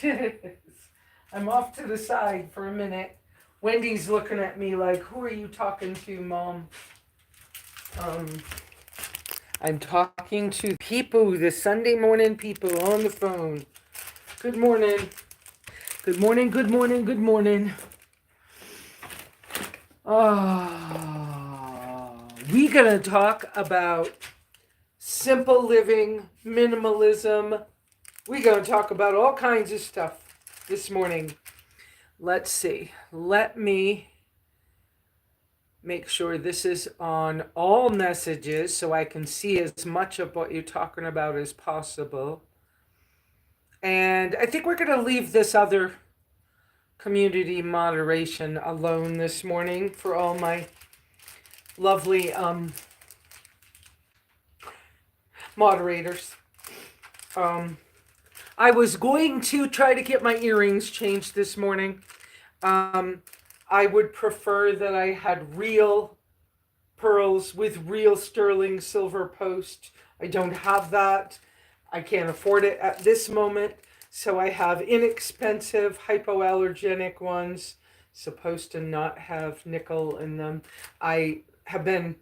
I'm off to the side for a minute. Wendy's looking at me like, who are you talking to, Mom? Um, I'm talking to people, the Sunday morning people on the phone. Good morning. Good morning, good morning, good morning. We're going to talk about simple living, minimalism. We're going to talk about all kinds of stuff this morning. Let's see. Let me make sure this is on all messages so I can see as much of what you're talking about as possible. And I think we're going to leave this other community moderation alone this morning for all my lovely moderators. I was going to try to get my earrings changed this morning. I would prefer that I had real pearls with real sterling silver post. I don't have that. I can't afford it at this moment. So I have inexpensive hypoallergenic ones, supposed to not have nickel in them. I have been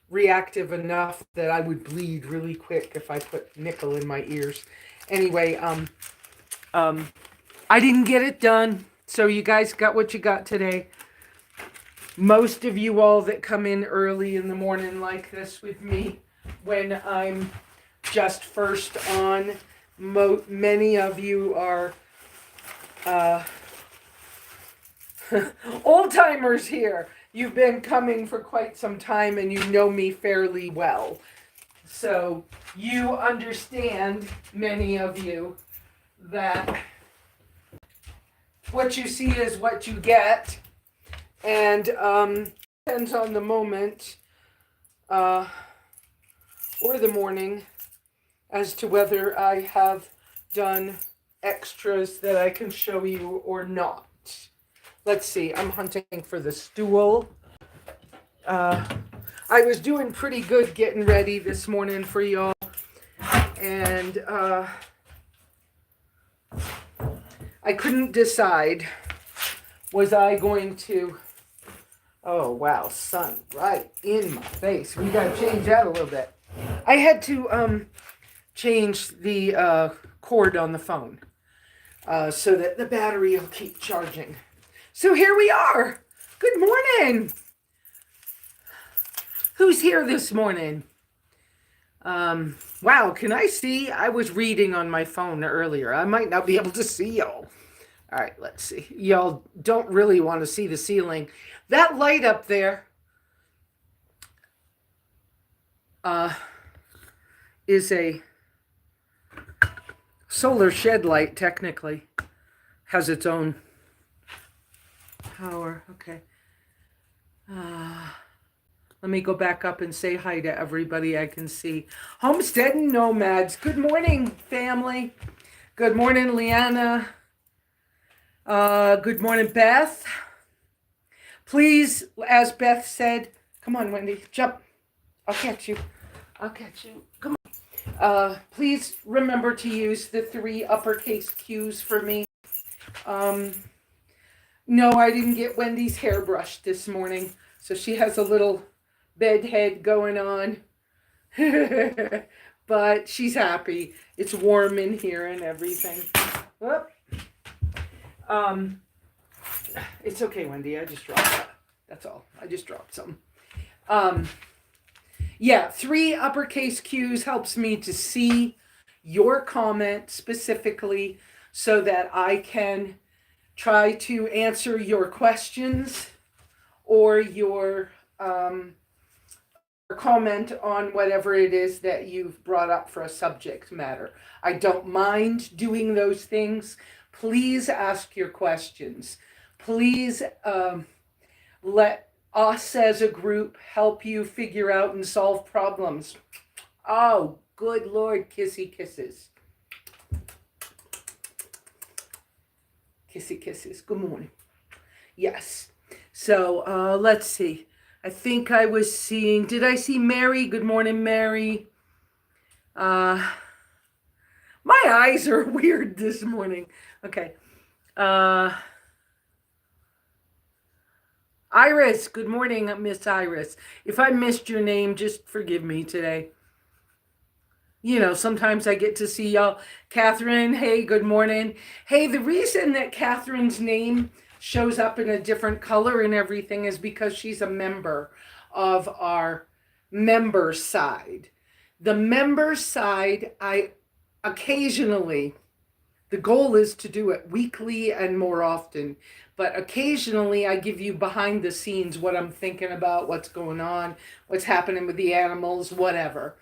reactive enough that I would bleed really quick if I put nickel in my ears. Anyway, I didn't get it done. So you guys got what you got today. Most of you all that come in early in the morning like this with me, when I'm just first on, many of you are old timers here. You've been coming for quite some time and you know me fairly well. So you understand, many of you, that what you see is what you get, and depends on the moment or the morning as to whether I have done extras that I can show you or not. Let's see, I'm hunting for the stool. I was doing pretty good getting ready this morning for y'all, and I couldn't decide, was I going to, oh wow, sun right in my face. We gotta change that a little bit. I had to change the cord on the phone so that the battery will keep charging. So here we are. Good morning. Who's here this morning? Wow, can I see? I was reading on my phone earlier. I might not be able to see y'all. All right, let's see. Y'all don't really want to see the ceiling. That light up there is a solar shed light, technically. Has its own power. Okay. Let me go back up and say hi to everybody I can see. Homestead and Nomads. Good morning, family. Good morning, Leanna. Good morning, Beth. Please, as Beth said, come on, Wendy, jump. I'll catch you. I'll catch you. Come on. Please remember to use the 3 uppercase Q's for me. No, I didn't get Wendy's hair brushed this morning, so she has a little bed head going on. But she's happy. It's warm in here and everything. Whoop. It's okay, Wendy. I just dropped that. That's all. I just dropped some. Yeah, 3 uppercase Q's helps me to see your comment specifically so that I can try to answer your questions or your comment on whatever it is that you've brought up for a subject matter. I don't mind doing those things. Please ask your questions. Please let us as a group help you figure out and solve problems. Oh, good Lord, kissy kisses. Kissy kisses. Good morning. Yes. So let's see. I think I was seeing, did I see Mary? Good morning, Mary. My My eyes are weird this morning. Okay. Uh, Iris, good morning, Miss Iris. If I missed your name, just forgive me today. You know, sometimes I get to see y'all. Catherine, hey, good morning. Hey, the reason that Catherine's name shows up in a different color and everything is because she's a member of our member side. The member side, I occasionally, the goal is to do it weekly and more often, but occasionally I give you behind the scenes what I'm thinking about, what's going on, what's happening with the animals, whatever.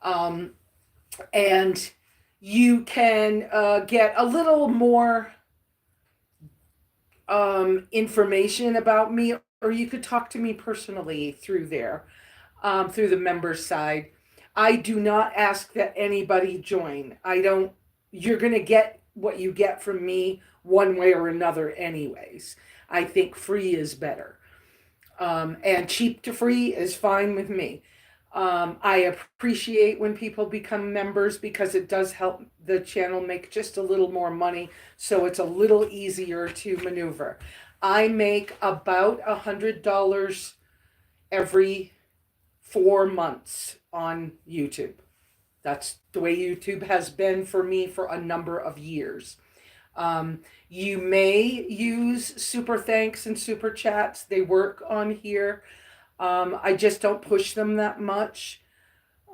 Um, and you can get a little more information about me, or you could talk to me personally through there, through the member side. I do not ask that anybody join. I don't, you're going to get what you get from me one way or another, anyways. I think free is better. And cheap to free is fine with me. I appreciate when people become members because it does help the channel make just a little more money, so it's a little easier to maneuver. I make about $100 every 4 months on YouTube. That's the way YouTube has been for me for a number of years. You may use super thanks and super chats. They work on here. I just don't push them that much.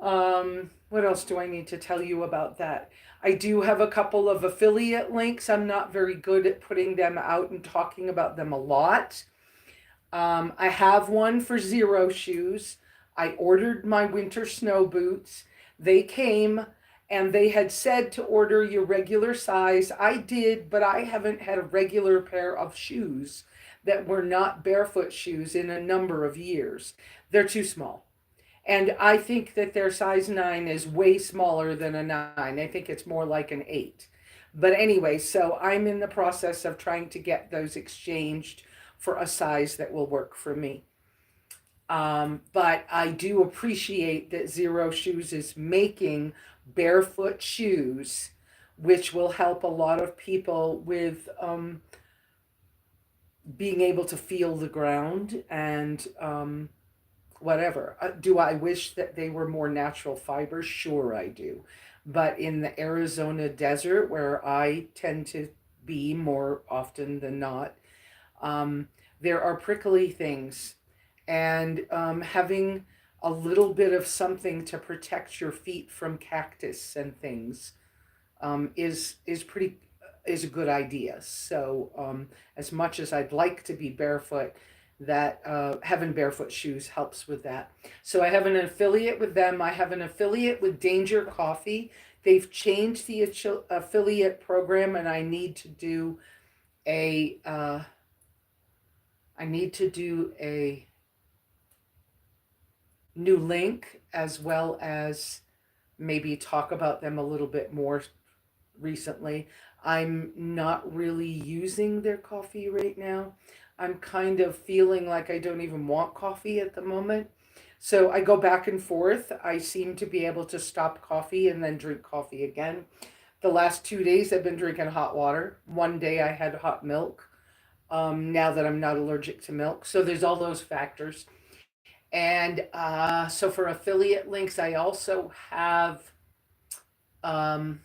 What else do I need to tell you about that? I do have a couple of affiliate links. I'm not very good at putting them out and talking about them a lot. I have one for Zero shoes. I ordered my winter snow boots. They came and they had said to order your regular size. I did, but I haven't had a regular pair of shoes that were not barefoot shoes in a number of years. They're too small. And I think that their size 9 is way smaller than a 9. I think it's more like an 8. But anyway, so I'm in the process of trying to get those exchanged for a size that will work for me. But I do appreciate that Zero Shoes is making barefoot shoes, which will help a lot of people with being able to feel the ground and whatever. Do I wish that they were more natural fibers? Sure, I do. But in the Arizona desert, where I tend to be more often than not, there are prickly things. And having a little bit of something to protect your feet from cactus and things is a good idea. So as much as I'd like to be barefoot, that having barefoot shoes helps with that. So I have an affiliate with them. I have an affiliate with Danger Coffee. They've changed the affiliate program, and I need to do a new link, as well as maybe talk about them a little bit more recently. I'm not really using their coffee right now. I'm kind of feeling like I don't even want coffee at the moment. So I go back and forth. I seem to be able to stop coffee and then drink coffee again. The last 2 days I've been drinking hot water. One day I had hot milk. Now that I'm not allergic to milk. So there's all those factors. And so for affiliate links, I also have the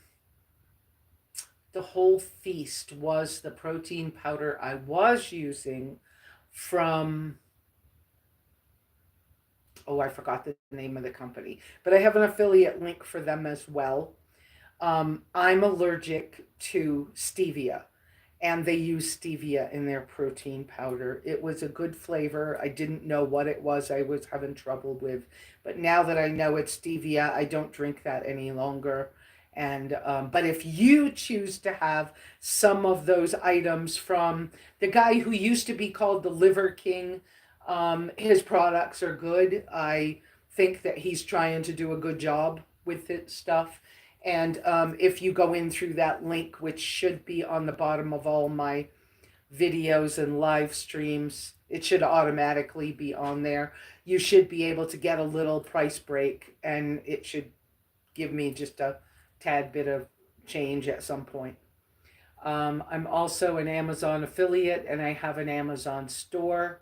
whole feast was the protein powder I was using from, oh, I forgot the name of the company, but I have an affiliate link for them as well. I'm allergic to stevia, and they use stevia in their protein powder. It was a good flavor. I didn't know what it was I was having trouble with, but now that I know it's stevia, I don't drink that any longer. And but if you choose to have some of those items from the guy who used to be called the Liver King, his products are good. I think that he's trying to do a good job with it stuff. And if you go in through that link, which should be on the bottom of all my videos and live streams, it should automatically be on there. You should be able to get a little price break, and it should give me just a tad bit of change at some point. I'm also an Amazon affiliate and I have an Amazon store.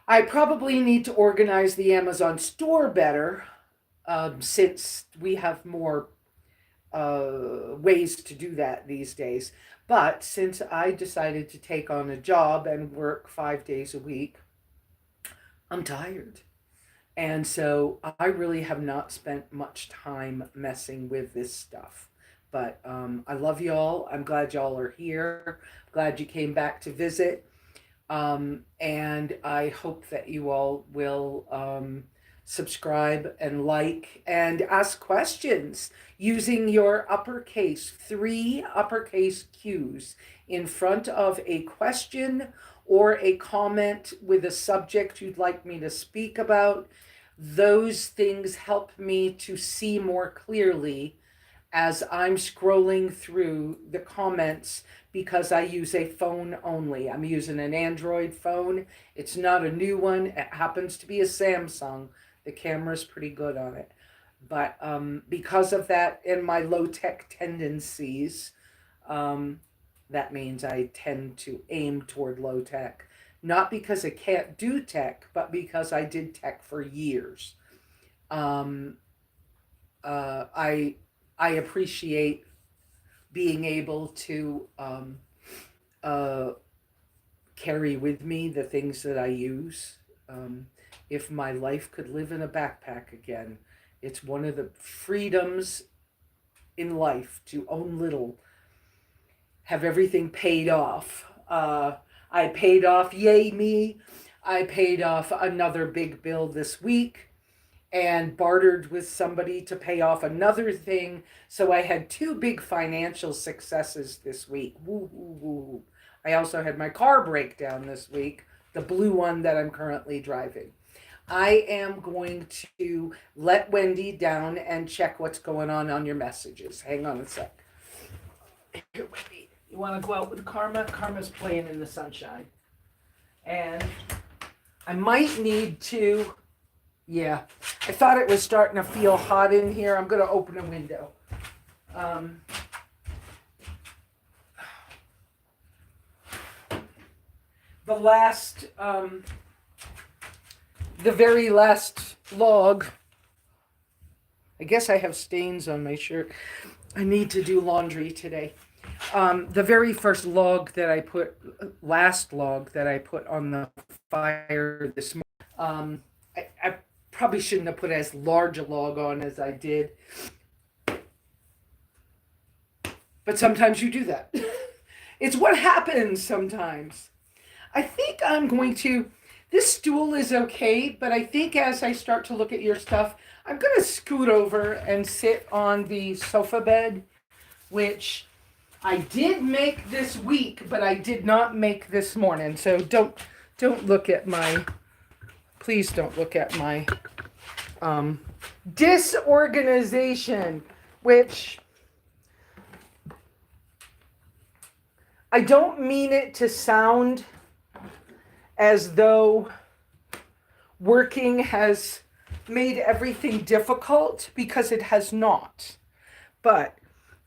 I probably need to organize the Amazon store better, since we have more ways to do that these days. But since I decided to take on a job and work 5 days a week, I'm tired. And so I really have not spent much time messing with this stuff. But I love y'all. I'm glad y'all are here. Glad you came back to visit. And I hope that you all will subscribe and like and ask questions using your uppercase, 3 uppercase Q's in front of a question or a comment with a subject you'd like me to speak about. Those things help me to see more clearly as I'm scrolling through the comments because I use a phone only. I'm using an Android phone. It's not a new one. It happens to be a Samsung. The camera's pretty good on it. But because of that and my low-tech tendencies, that means I tend to aim toward low-tech. Not because I can't do tech, but because I did tech for years. I appreciate being able to carry with me the things that I use. If my life could live in a backpack again, it's one of the freedoms in life to own little, have everything paid off. I paid off, yay me, I paid off another big bill this week and bartered with somebody to pay off another thing. So I had 2 big financial successes this week. Woo, woo, woo. I also had my car break down this week, the blue one that I'm currently driving. I am going to let Wendy down and check what's going on your messages. Hang on a sec. Here, Wendy, you want to go out with Karma? Karma's playing in the sunshine. And I might need to, yeah, I thought it was starting to feel hot in here. I'm going to open a window. The very last log, I guess I have stains on my shirt. I need to do laundry today. The very first log that I put, last log that I put on the fire this morning, I probably shouldn't have put as large a log on as I did. But sometimes you do that. It's what happens sometimes. I think I'm going to, this stool is okay, but I think as I start to look at your stuff, I'm going to scoot over and sit on the sofa bed, which I did make this week, but I did not make this morning. So don't look at my, please don't look at my disorganization, which I don't mean it to sound as though working has made everything difficult, because it has not. But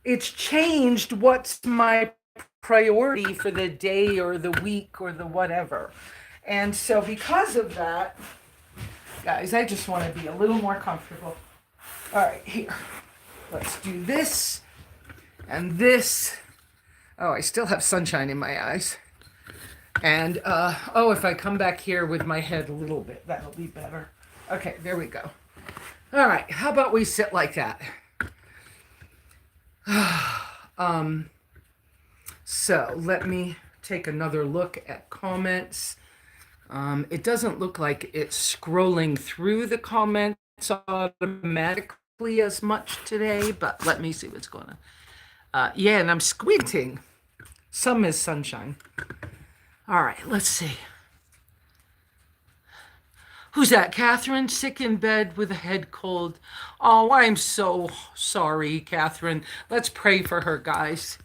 it's changed what's my priority for the day or the week or the whatever. And so because of that, guys, I just want to be a little more comfortable. All right, here. Let's do this and this. Oh, I still have sunshine in my eyes. And, if I come back here with my head a little bit, that'll be better. Okay, there we go. All right, how about we sit like that? So let me take another look at comments. It doesn't look like it's scrolling through the comments automatically as much today, but let me see what's going on. Yeah, and I'm squinting. Some is sunshine. All right, let's see. Who's that? Catherine, sick in bed with a head cold. Oh, I'm so sorry, Catherine. Let's pray for her, guys.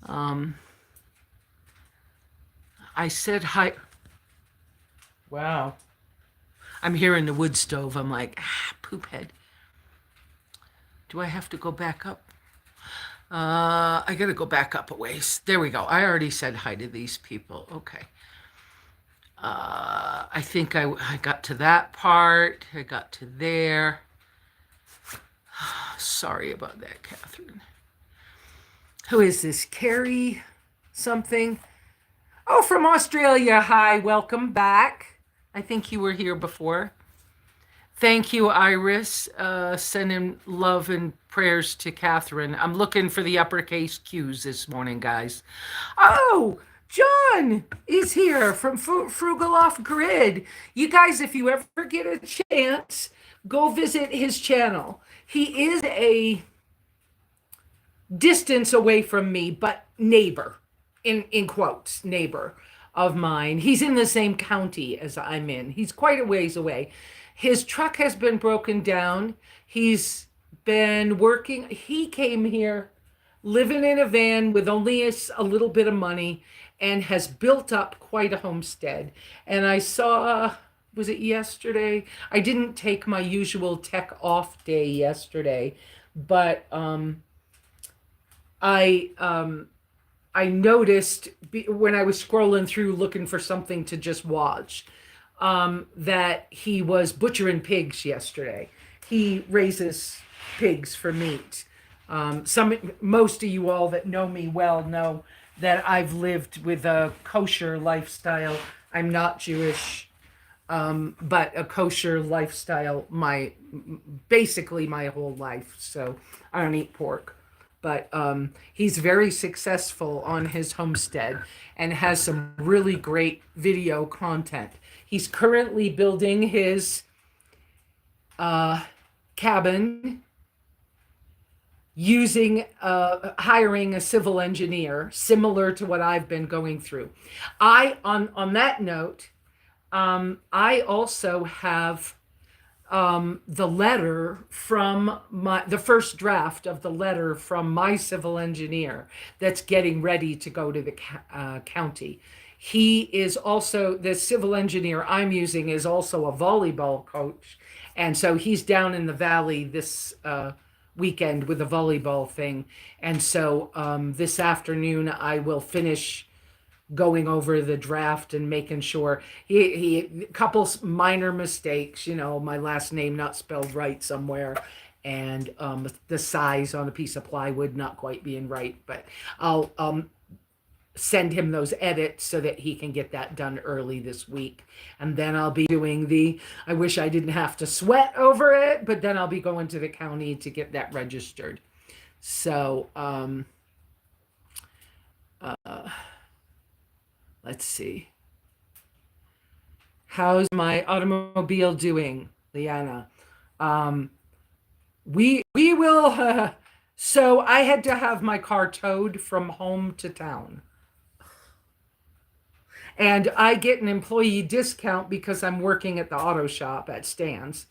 I said hi. Wow. I'm hearing the wood stove. I'm like, poop head. Do I have to go back up? I gotta go back up a ways. There we go. I already said hi to these people. Okay. I think I got to that part. I got to there. Sorry about that, Catherine. Who is this? Carrie something? Oh, from Australia. Hi, welcome back. I think you were here before. Thank you, Iris. Sending love and prayers to Catherine. I'm looking for the uppercase Q's this morning, guys. Oh, John is here from Frugal Off Grid. You guys, if you ever get a chance, go visit his channel. He is a distance away from me, but neighbor, in quotes, neighbor of mine. He's in the same county as I'm in. He's quite a ways away. His truck has been broken down. He's been working. He came here living in a van with only a little bit of money and has built up quite a homestead. And I saw, was it yesterday? I didn't take my usual tech off day yesterday, but I noticed when I was scrolling through looking for something to just watch, that he was butchering pigs yesterday. He raises pigs for meat. Most of you all that know me well know that I've lived with a kosher lifestyle. I'm not Jewish, but a kosher lifestyle basically my whole life. So I don't eat pork. But he's very successful on his homestead and has some really great video content. He's currently building his cabin using hiring a civil engineer, similar to what I've been going through. On that note, I also have the letter from the first draft of the letter from my civil engineer that's getting ready to go to the county. He is also, the civil engineer I'm using is also a volleyball coach. And so he's down in the valley this weekend with a volleyball thing. And so this afternoon I will finish going over the draft and making sure he couple minor mistakes, my last name not spelled right somewhere, and the size on a piece of plywood not quite being right, but I'll send him those edits so that he can get that done early this week. And then I'll be doing I wish I didn't have to sweat over it, but then I'll be going to the county to get that registered. So let's see. How's my automobile doing, Liana? We will. So I had to have my car towed from home to town, and I get an employee discount because I'm working at the auto shop at Stan's,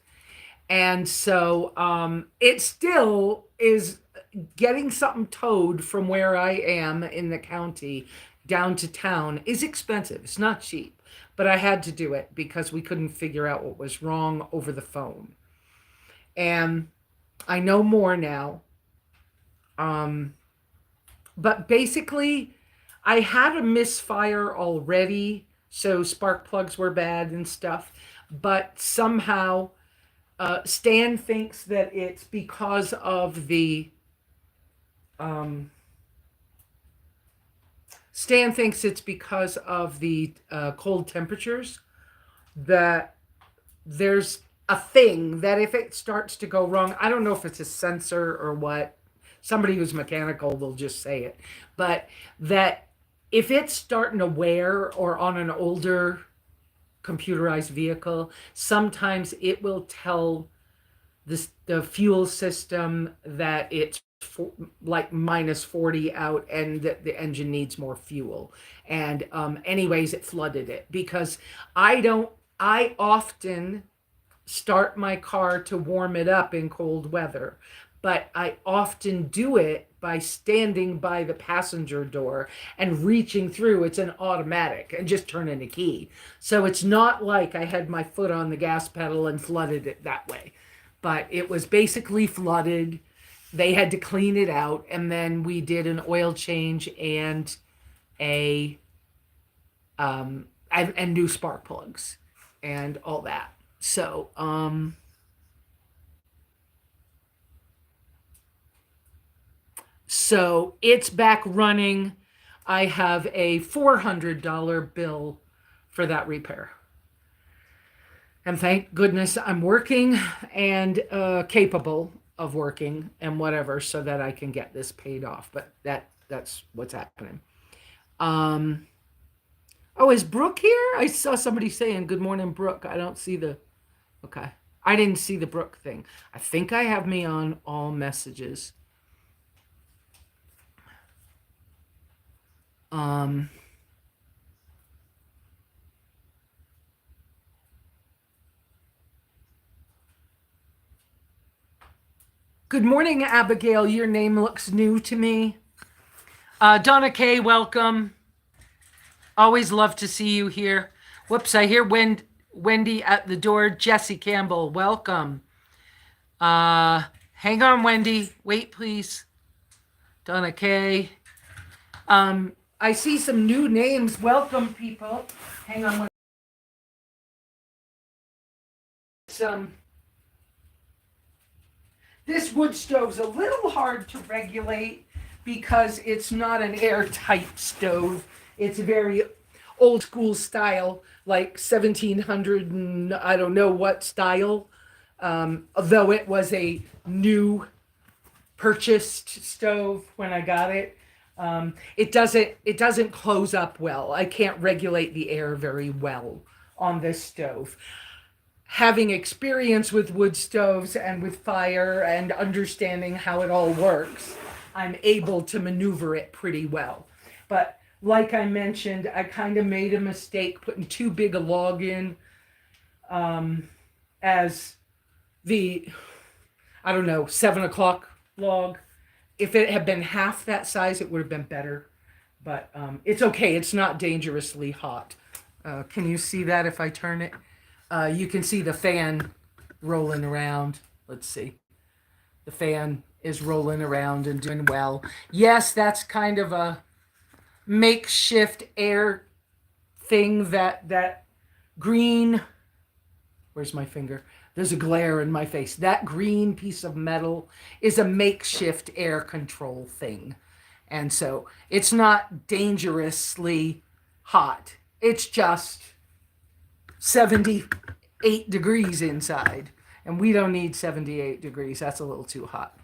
and so it still is getting something towed from where I am in the county down to town is expensive. It's not cheap, but I had to do it because we couldn't figure out what was wrong over the phone. And I know more now. But basically I had a misfire already. So spark plugs were bad and stuff, but somehow Stan thinks that it's because of the cold temperatures, that there's a thing that if it starts to go wrong, I don't know if it's a sensor or what, somebody who's mechanical will just say it, but that if it's starting to wear or on an older computerized vehicle, sometimes it will tell the fuel system that it's like minus 40 out and that the engine needs more fuel. And anyways, it flooded it because I often start my car to warm it up in cold weather, but I often do it by standing by the passenger door and reaching through. It's an automatic and just turning a key. So it's not like I had my foot on the gas pedal and flooded it that way, but it was basically flooded. they had to clean it out, and then we did an oil change and a and new spark plugs and all that. So so it's back running. I have a $400 bill for that repair. And thank goodness I'm working and capable of working and whatever, so that I can get this paid off. But that's what's happening. Um, oh, is Brooke here? I saw somebody saying good morning, Brooke. I don't see the. Okay, I didn't see the Brooke thing. I think I have me on all messages. Um, Good morning, Abigail. Your name looks new to me. Donna Kay, welcome. Always love to see you here. Whoops, I hear Wendy at the door. Jesse Campbell, welcome. Hang on, Wendy. Wait, please. Donna Kay. I see some new names. Welcome, people. Hang on. This wood stove's a little hard to regulate because it's not an airtight stove. It's very old school style, like 1700 and I don't know what style. Although it was a new purchased stove when I got it. It doesn't close up well. I can't regulate the air very well on this stove. Having experience with wood stoves and with fire and understanding how it all works, I'm able to maneuver it pretty well. But like I mentioned, I kind of made a mistake putting too big a log in as the, I don't know, 7 o'clock log. If it had been half that size, it would have been better. But it's okay. It's not dangerously hot. Can you see that if I turn it? You can see the fan rolling around. Let's see. The fan is rolling around and doing well. Yes, that's kind of a makeshift air thing. That green, where's my finger? There's a glare in my face. That green piece of metal is a makeshift air control thing. And so it's not dangerously hot. It's just 78 degrees inside, and we don't need 78 degrees. That's a little too hot.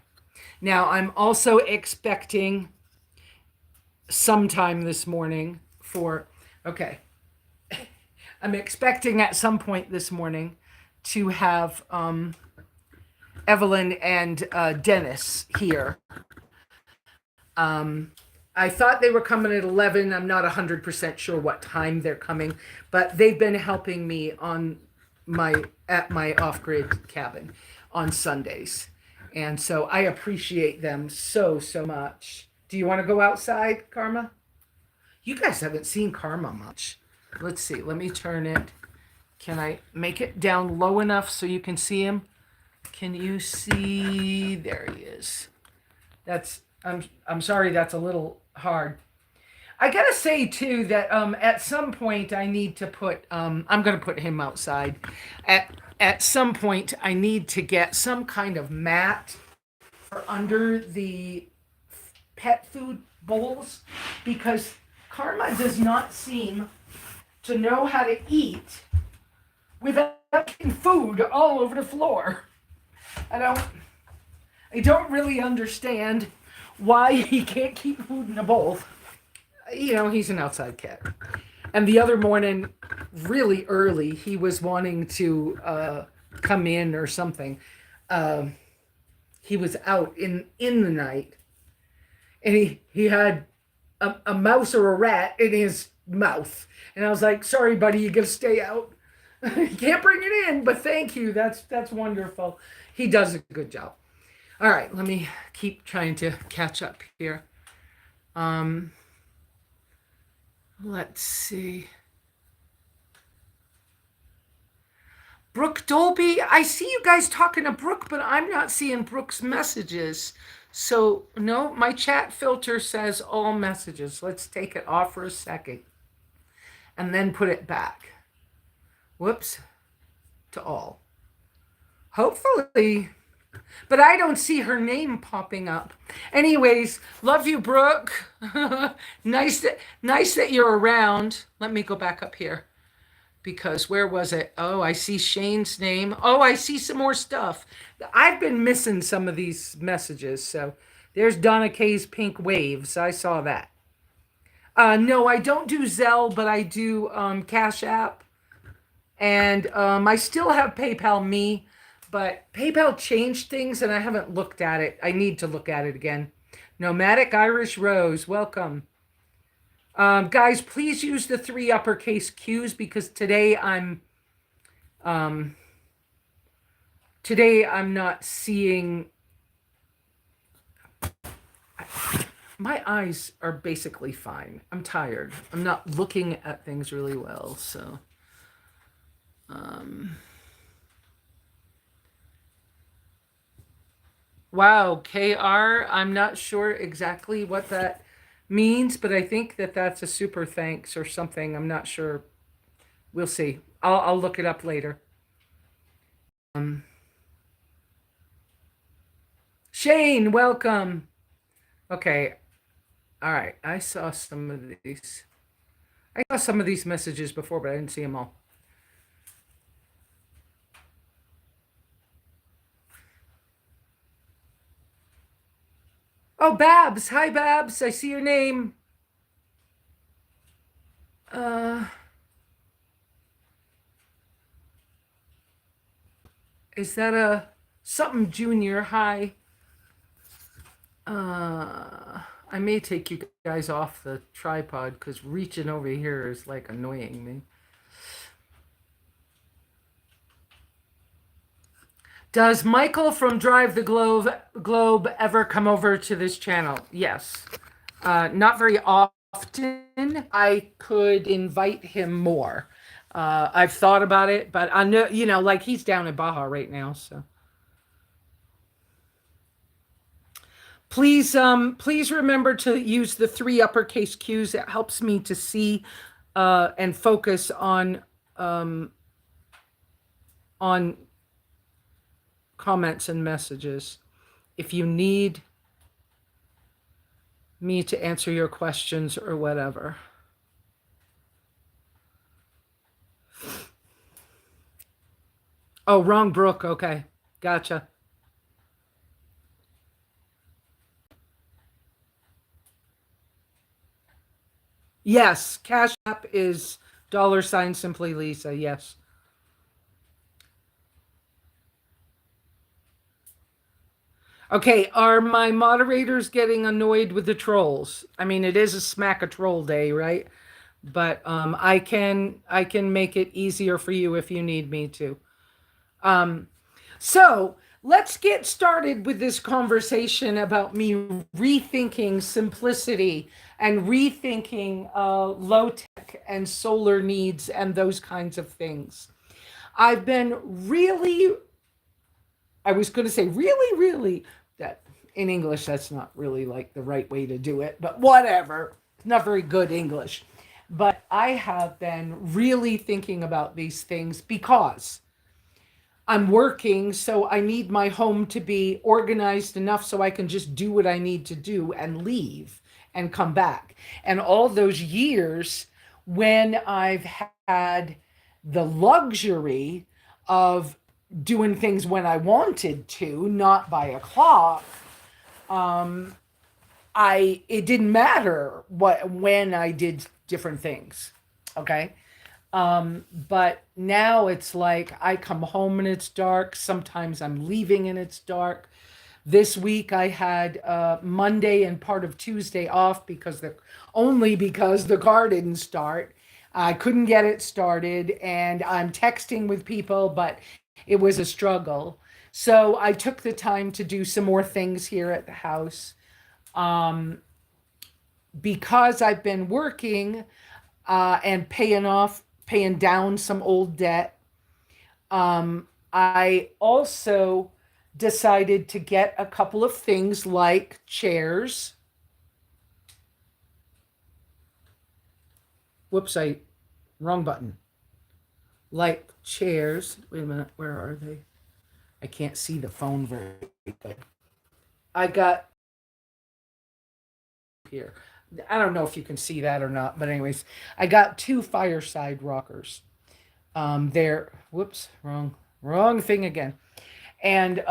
Now, I'm also expecting sometime this morning I'm expecting at some point this morning to have Evelyn and Dennis here. I thought they were coming at 11. I'm not 100% sure what time they're coming, but they've been helping me at my off-grid cabin on Sundays. And so I appreciate them so much. Do you want to go outside, Karma? You guys haven't seen Karma much. Let's see. Let me turn it. Can I make it down low enough so you can see him? Can you see? There he is. I'm sorry, that's a little hard. I gotta say too that at some point I need to put I'm gonna put him outside. At some point I need to get some kind of mat for under the pet food bowls, because Karma does not seem to know how to eat without getting food all over the floor. I don't really understand why he can't keep food in a bowl. You know, he's an outside cat. And the other morning, really early, he was wanting to come in or something. He was out in the night, and he had a mouse or a rat in his mouth. And I was like, sorry, buddy, you gotta stay out. You can't bring it in, but thank you. That's wonderful. He does a good job. All right, let me keep trying to catch up here. Let's see. Brooke Dolby, I see you guys talking to Brooke, but I'm not seeing Brooke's messages. So, no, my chat filter says all messages. Let's take it off for a second and then put it back. Whoops, to all. Hopefully, but I don't see her name popping up. Anyways, love you, Brooke. Nice that you're around. Let me go back up here because where was it? Oh, I see Shane's name. Oh, I see some more stuff. I've been missing some of these messages. So there's Donna K's Pink Waves. I saw that. No, I don't do Zelle, but I do Cash App. And I still have PayPal Me, but PayPal changed things and I haven't looked at it. I need to look at it again. Nomadic Irish Rose, welcome. Guys, please use the 3 uppercase Q's because today I'm not seeing. My eyes are basically fine. I'm tired. I'm not looking at things really well, so. Wow, KR, I'm not sure exactly what that means, but I think that that's a super thanks or something. I'm not sure. We'll see. I'll look it up later. Shane, welcome. Okay. All right. I saw some of these. I saw some of these messages before, but I didn't see them all. Oh, Babs. Hi, Babs. I see your name. Is that a something junior? Hi. I may take you guys off the tripod because reaching over here is like annoying me. Does Michael from Drive the Globe ever come over to this channel? Yes. Not very often. I could invite him more. I've thought about it, but I know, like he's down in Baja right now, so. Please remember to use the 3 uppercase Q's. It helps me to see and focus on comments and messages. If you need me to answer your questions or whatever. Oh, wrong Brooke. Okay. Gotcha. Yes. Cash App is $ Simply Lesa. Yes. Okay, are my moderators getting annoyed with the trolls? I mean, it is a smack a troll day, right? But I can make it easier for you if you need me to. So let's get started with this conversation about me rethinking simplicity and rethinking low tech and solar needs and those kinds of things. I've been really, I was going to say really, that in English, that's not really like the right way to do it, but whatever. It's not very good English. But I have been really thinking about these things because I'm working, so I need my home to be organized enough so I can just do what I need to do and leave and come back. And all those years when I've had the luxury of doing things when I wanted to, not by a clock, it didn't matter when I did different things. Okay. But now it's like I come home and it's dark. Sometimes I'm leaving and it's dark. This week I had Monday and part of Tuesday off only because the car didn't start. I couldn't get it started and I'm texting with people, but it was a struggle. So I took the time to do some more things here at the house. Because I've been working and paying down some old debt. I also decided to get a couple of things like chairs. Whoops, wrong button. Like chairs. Wait a minute, where are they? I can't see the phone very good. I got here. I don't know if you can see that or not, but anyways, I got two fireside rockers. They're whoops, wrong thing again. And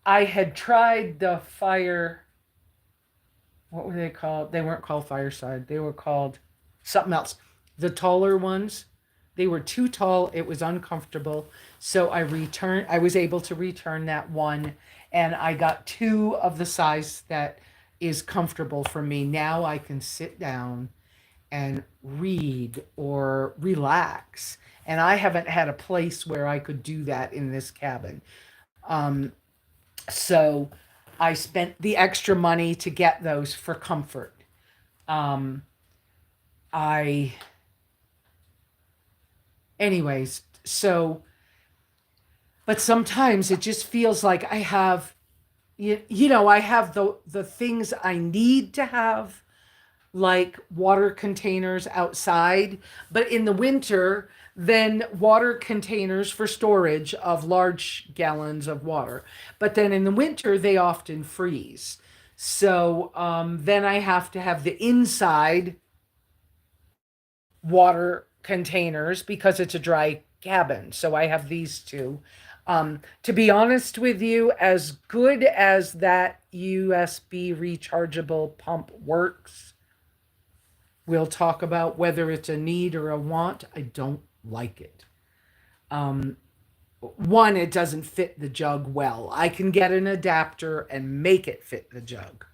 I had tried the fire. What were they called? They weren't called fireside. They were called something else. The taller ones. They were too tall. It was uncomfortable. So I was able to return that one. And I got two of the size that is comfortable for me. Now I can sit down and read or relax. And I haven't had a place where I could do that in this cabin. Um, so I spent the extra money to get those for comfort. Um, I, anyways, so, but sometimes it just feels like I have, I have the things I need to have, like water containers outside, but in the winter, then water containers for storage of large gallons of water. But then in the winter, they often freeze. So then I have to have the inside water containers because it's a dry cabin. So I have these two. To be honest with you, as good as that USB rechargeable pump works, we'll talk about whether it's a need or a want. I don't like it. Um, One, it doesn't fit the jug well. I can get an adapter and make it fit the jug.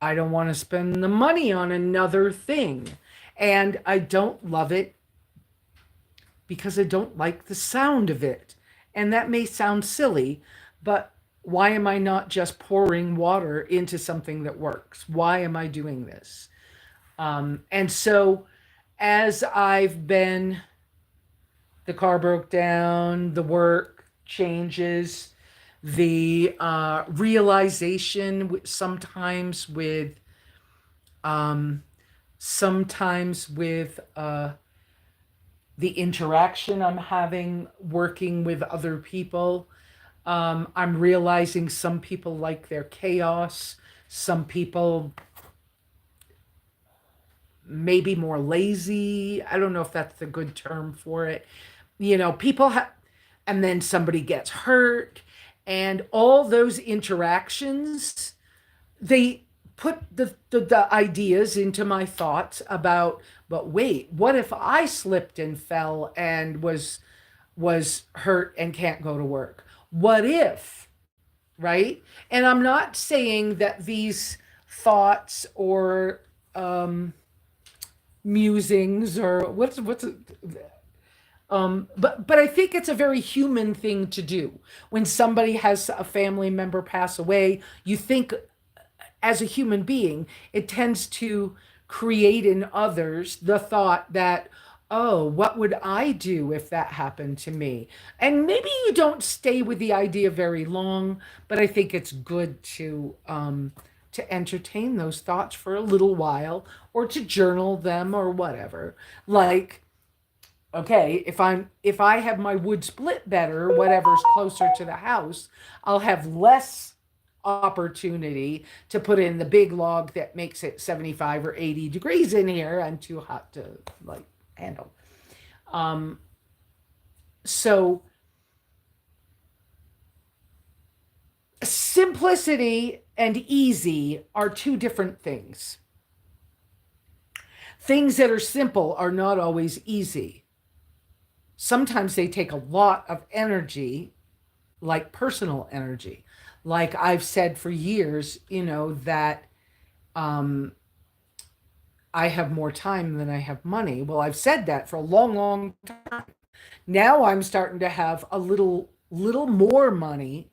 I don't want to spend the money on another thing. And I don't love it because I don't like the sound of it. And that may sound silly, but why am I not just pouring water into something that works? Why am I doing this? And so as the car broke down, the work changes, the realization sometimes with the interaction I'm having working with other people. I'm realizing some people like their chaos. Some people maybe more lazy. I don't know if that's the good term for it. People have, and then somebody gets hurt, and all those interactions, they put the ideas into my thoughts about, but wait, what if I slipped and fell and was hurt and can't go to work? What if, right? And I'm not saying that these thoughts or musings or but I think it's a very human thing to do. When somebody has a family member pass away, you think as a human being, it tends to create in others the thought that, oh, what would I do if that happened to me? And maybe you don't stay with the idea very long, but I think it's good to entertain those thoughts for a little while or to journal them or whatever. Like, okay, if I have my wood split better, whatever's closer to the house, I'll have less opportunity to put in the big log that makes it 75 or 80 degrees in here and too hot to like handle. Um, so simplicity and easy are two different things. Things that are simple are not always easy. Sometimes they take a lot of energy, like personal energy. Like I've said for years, that I have more time than I have money. Well, I've said that for a long, long time. Now I'm starting to have a little more money,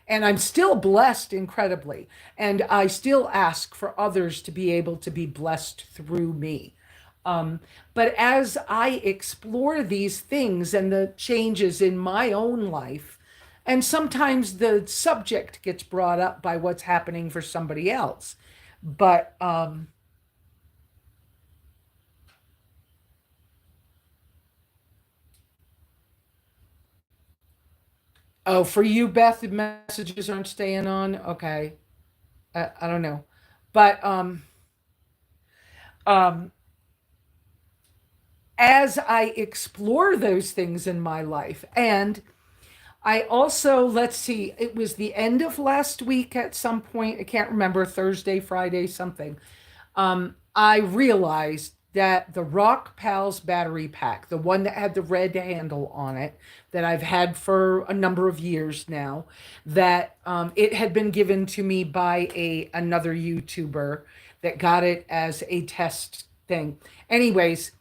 and I'm still blessed incredibly. And I still ask for others to be able to be blessed through me. But as I explore these things and the changes in my own life, And sometimes the subject gets brought up by what's happening for somebody else. But oh, for you, Beth, the messages aren't staying on. Okay, I don't know, but um, as I explore those things in my life, and I also, let's see, it was the end of last week at some point. I can't remember, Thursday, Friday, something. I realized that the Rock Pals battery pack, the one that had the red handle on it, that I've had for a number of years now, that it had been given to me by a another YouTuber that got it as a test thing. Anyways,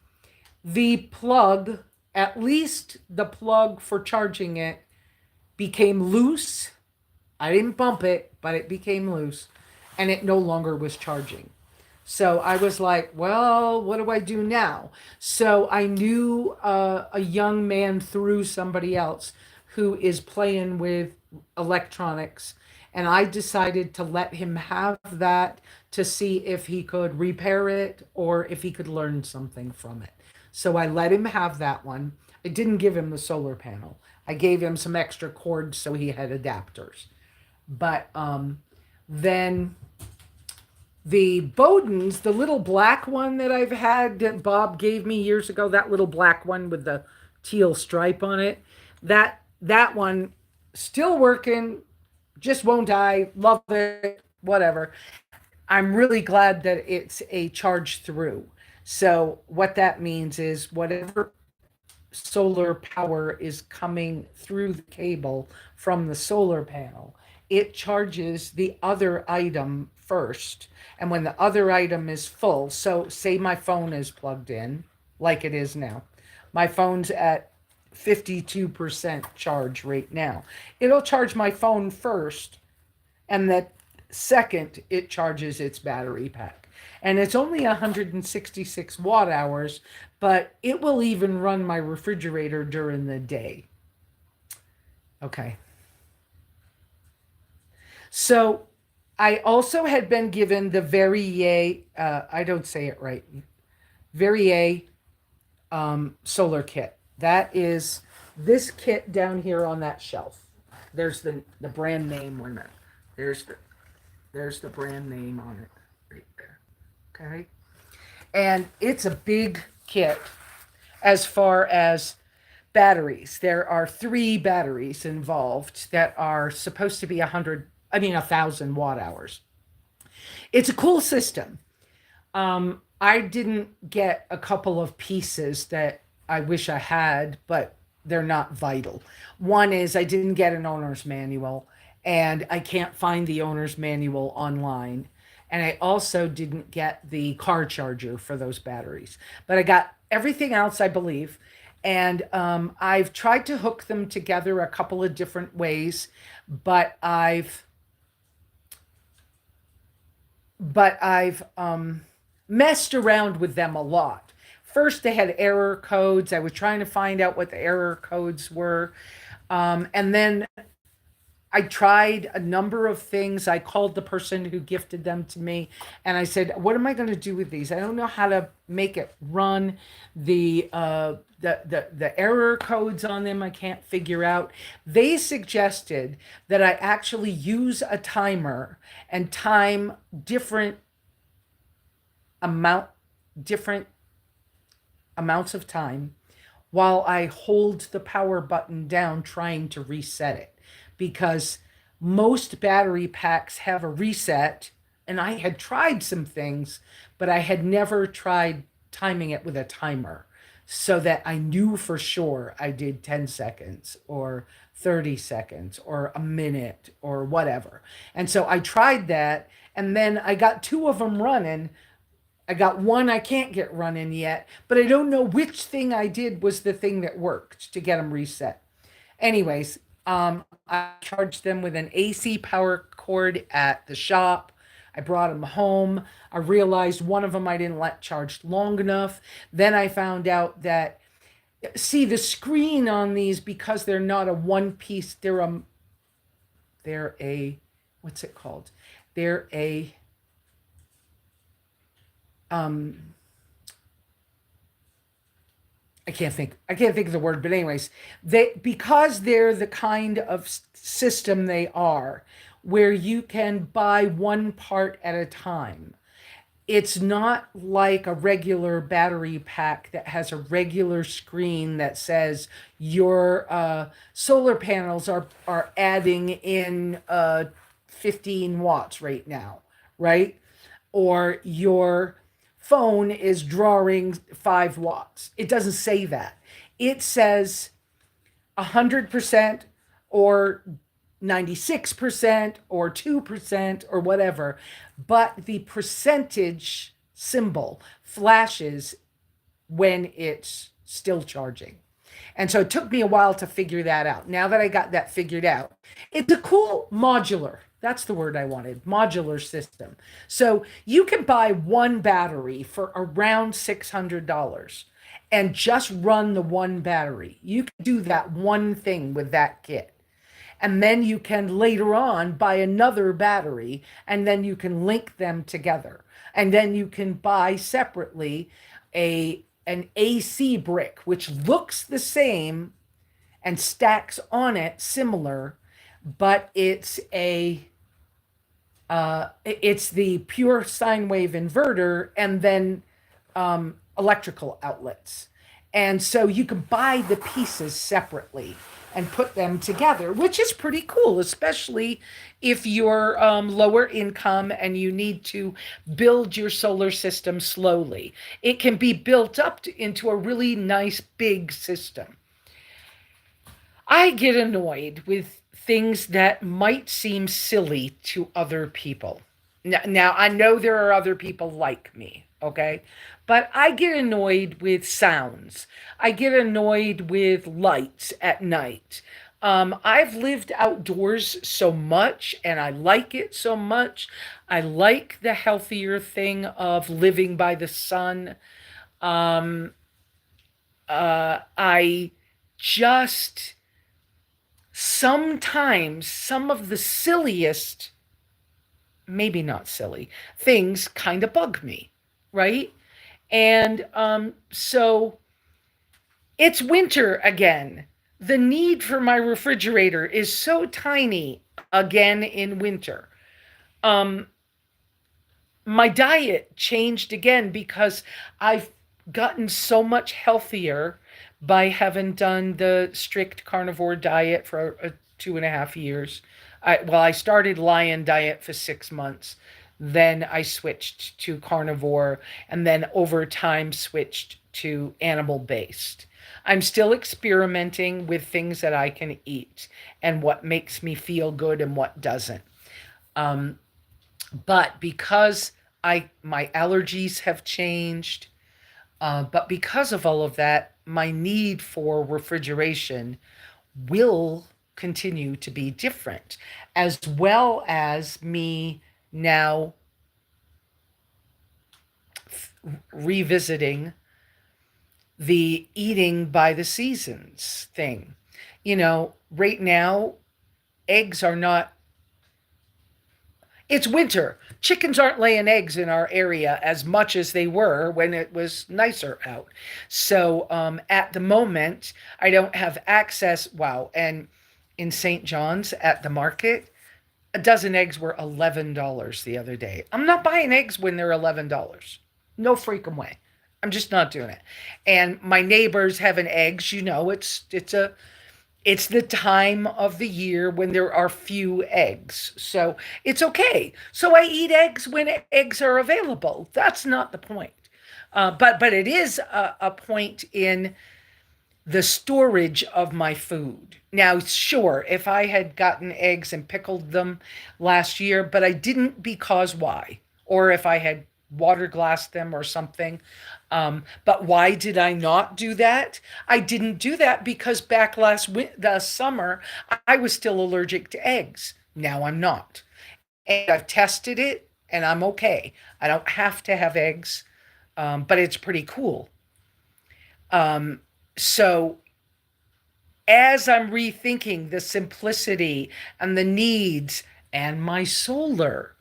the plug, at least the plug for charging it, became loose. I didn't bump it, but it became loose, and it no longer was charging. So I was like, well, what do I do now? So I knew a young man through somebody else who is playing with electronics. And I decided to let him have that to see if he could repair it or if he could learn something from it. So I let him have that one. I didn't give him the solar panel. I gave him some extra cords so he had adapters. But then the Bowden's, the little black one that I've had that Bob gave me years ago, that little black one with the teal stripe on it, that one still working, just won't die. Love it, whatever. I'm really glad that it's a charge through. So what that means is whatever solar power is coming through the cable from the solar panel, it charges the other item first. And when the other item is full, so say my phone is plugged in, like it is now, my phone's at 52% charge right now. It'll charge my phone first, and that second, it charges its battery pack. And it's only 166 watt hours, but it will even run my refrigerator during the day. Okay. So I also had been given the Verrier, I don't say it right, Verrier solar kit. That is this kit down here on that shelf. There's the brand name on it. There's the there's the brand name on it right there. Okay. And it's a big kit as far as batteries. There are 3 batteries involved that are supposed to be 1,000 watt hours. It's a cool system. I didn't get a couple of pieces that I wish I had, but they're not vital. One is I didn't get an owner's manual, and I can't find the owner's manual online. And I also didn't get the car charger for those batteries. But I got everything else, I believe. And I've tried to hook them together a couple of different ways, but I've messed around with them a lot. First, they had error codes. I was trying to find out what the error codes were. And then I tried a number of things. I called the person who gifted them to me and I said, "What am I going to do with these? I don't know how to make it run. The error codes on them I can't figure out." They suggested that I actually use a timer and time amount different amounts of time while I hold the power button down trying to reset it, because most battery packs have a reset, and I had tried some things, but I had never tried timing it with a timer so that I knew for sure I did 10 seconds or 30 seconds or a minute or whatever. And so I tried that, and then I got 2 of them running. I got one I can't get running yet, but I don't know which thing I did was the thing that worked to get them reset. Anyways, I charged them with an AC power cord at the shop. I brought them home. I realized one of them I didn't let charged long enough. Then I found out that, see, the screen on these, because they're not a one piece, they're They're a, what's it called? They're a, um, I can't think of the word, but anyways, they, because they're the kind of system they are, where you can buy one part at a time. It's not like a regular battery pack that has a regular screen that says your solar panels are adding in 15 watts right now, right? Or your phone is drawing 5 watts. It doesn't say that. It says 100% or 96% or 2% or whatever, but the percentage symbol flashes when it's still charging. And so it took me a while to figure that out. Now that I got that figured out, it's a cool modular. That's the word I wanted, modular system. So you can buy one battery for around $600 and just run the one battery. You can do that one thing with that kit. And then you can later on buy another battery and then you can link them together. And then you can buy separately an AC brick, which looks the same and stacks on it similar, but it's the pure sine wave inverter and then electrical outlets. And so you can buy the pieces separately and put them together, which is pretty cool, especially if you're lower income and you need to build your solar system slowly. It can be built up into a really nice big system. I get annoyed with things that might seem silly to other people. Now, I know there are other people like me, okay? But I get annoyed with sounds. I get annoyed with lights at night. I've lived outdoors so much and I like it so much. I like the healthier thing of living by the sun. Um, I just sometimes some of the silliest, maybe not silly, things kind of bug me, right? And so it's winter again. The need for my refrigerator is so tiny again in winter. Um, my diet changed again because I've gotten so much healthier by having done the strict carnivore diet for 2.5 years. I started lion diet for 6 months. Then I switched to carnivore and then over time switched to animal based. I'm still experimenting with things that I can eat and what makes me feel good and what doesn't. Um, but because my allergies have changed, but because of all of that, my need for refrigeration will continue to be different, as well as me now revisiting the eating by the seasons thing. Right now, eggs are not, it's winter. Chickens aren't laying eggs in our area as much as they were when it was nicer out. So at the moment, I don't have access. Wow. And in St. John's at the market, a dozen eggs were $11 the other day. I'm not buying eggs when they're $11. No freaking way. I'm just not doing it. And my neighbors having eggs, it's the time of the year when there are few eggs. So it's okay. So I eat eggs when eggs are available. That's not the point. But it is a point in the storage of my food. Now, sure, if I had gotten eggs and pickled them last year, but I didn't because why? Or if I had water glassed them or something. But why did I not do that? I didn't do that because back the summer, I was still allergic to eggs. Now I'm not. And I've tested it and I'm okay. I don't have to have eggs, but it's pretty cool. So as I'm rethinking the simplicity and the needs and my solar,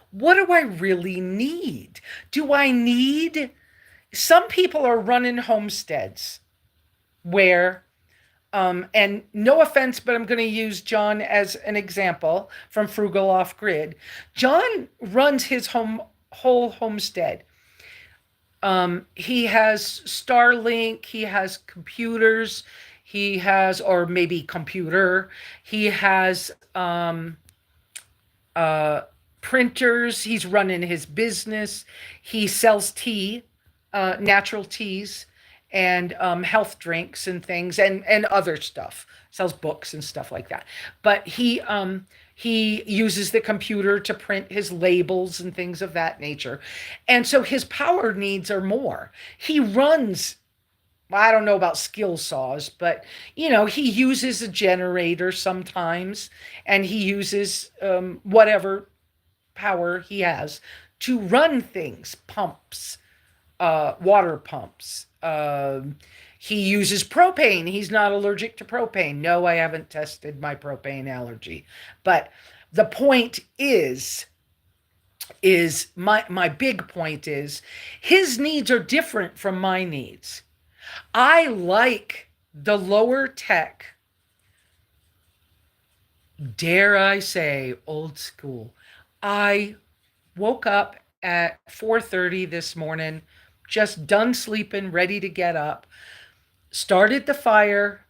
what do I really need? Do I need, some people are running homesteads where, and no offense, but I'm going to use John as an example from Frugal Off Grid. John runs his whole homestead. He has Starlink, he has computers, he has, or maybe computer, he has printers, he's running his business, he sells tea, natural teas, and health drinks and things, and other stuff, sells books and stuff like that. But he uses the computer to print his labels and things of that nature. And so his power needs are more. He runs, I don't know about skill saws, but he uses a generator sometimes, and he uses whatever power he has to run things, pumps, water pumps. He uses propane. He's not allergic to propane. No, I haven't tested my propane allergy. But the point is my big point is his needs are different from my needs. I like the lower tech, dare I say, old school. I woke up at 4:30 this morning, just done sleeping, ready to get up, started the fire,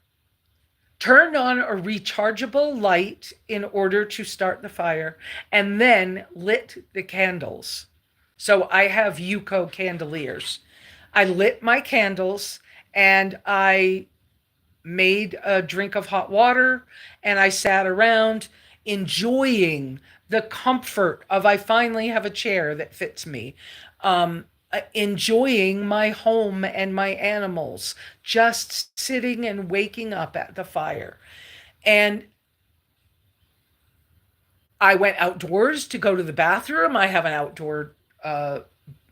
turned on a rechargeable light in order to start the fire, and then lit the candles. So I have Yuko candeliers. I lit my candles and I made a drink of hot water, and I sat around enjoying the comfort of, I finally have a chair that fits me. Enjoying my home and my animals, just sitting and waking up at the fire. And I went outdoors to go to the bathroom. I have an outdoor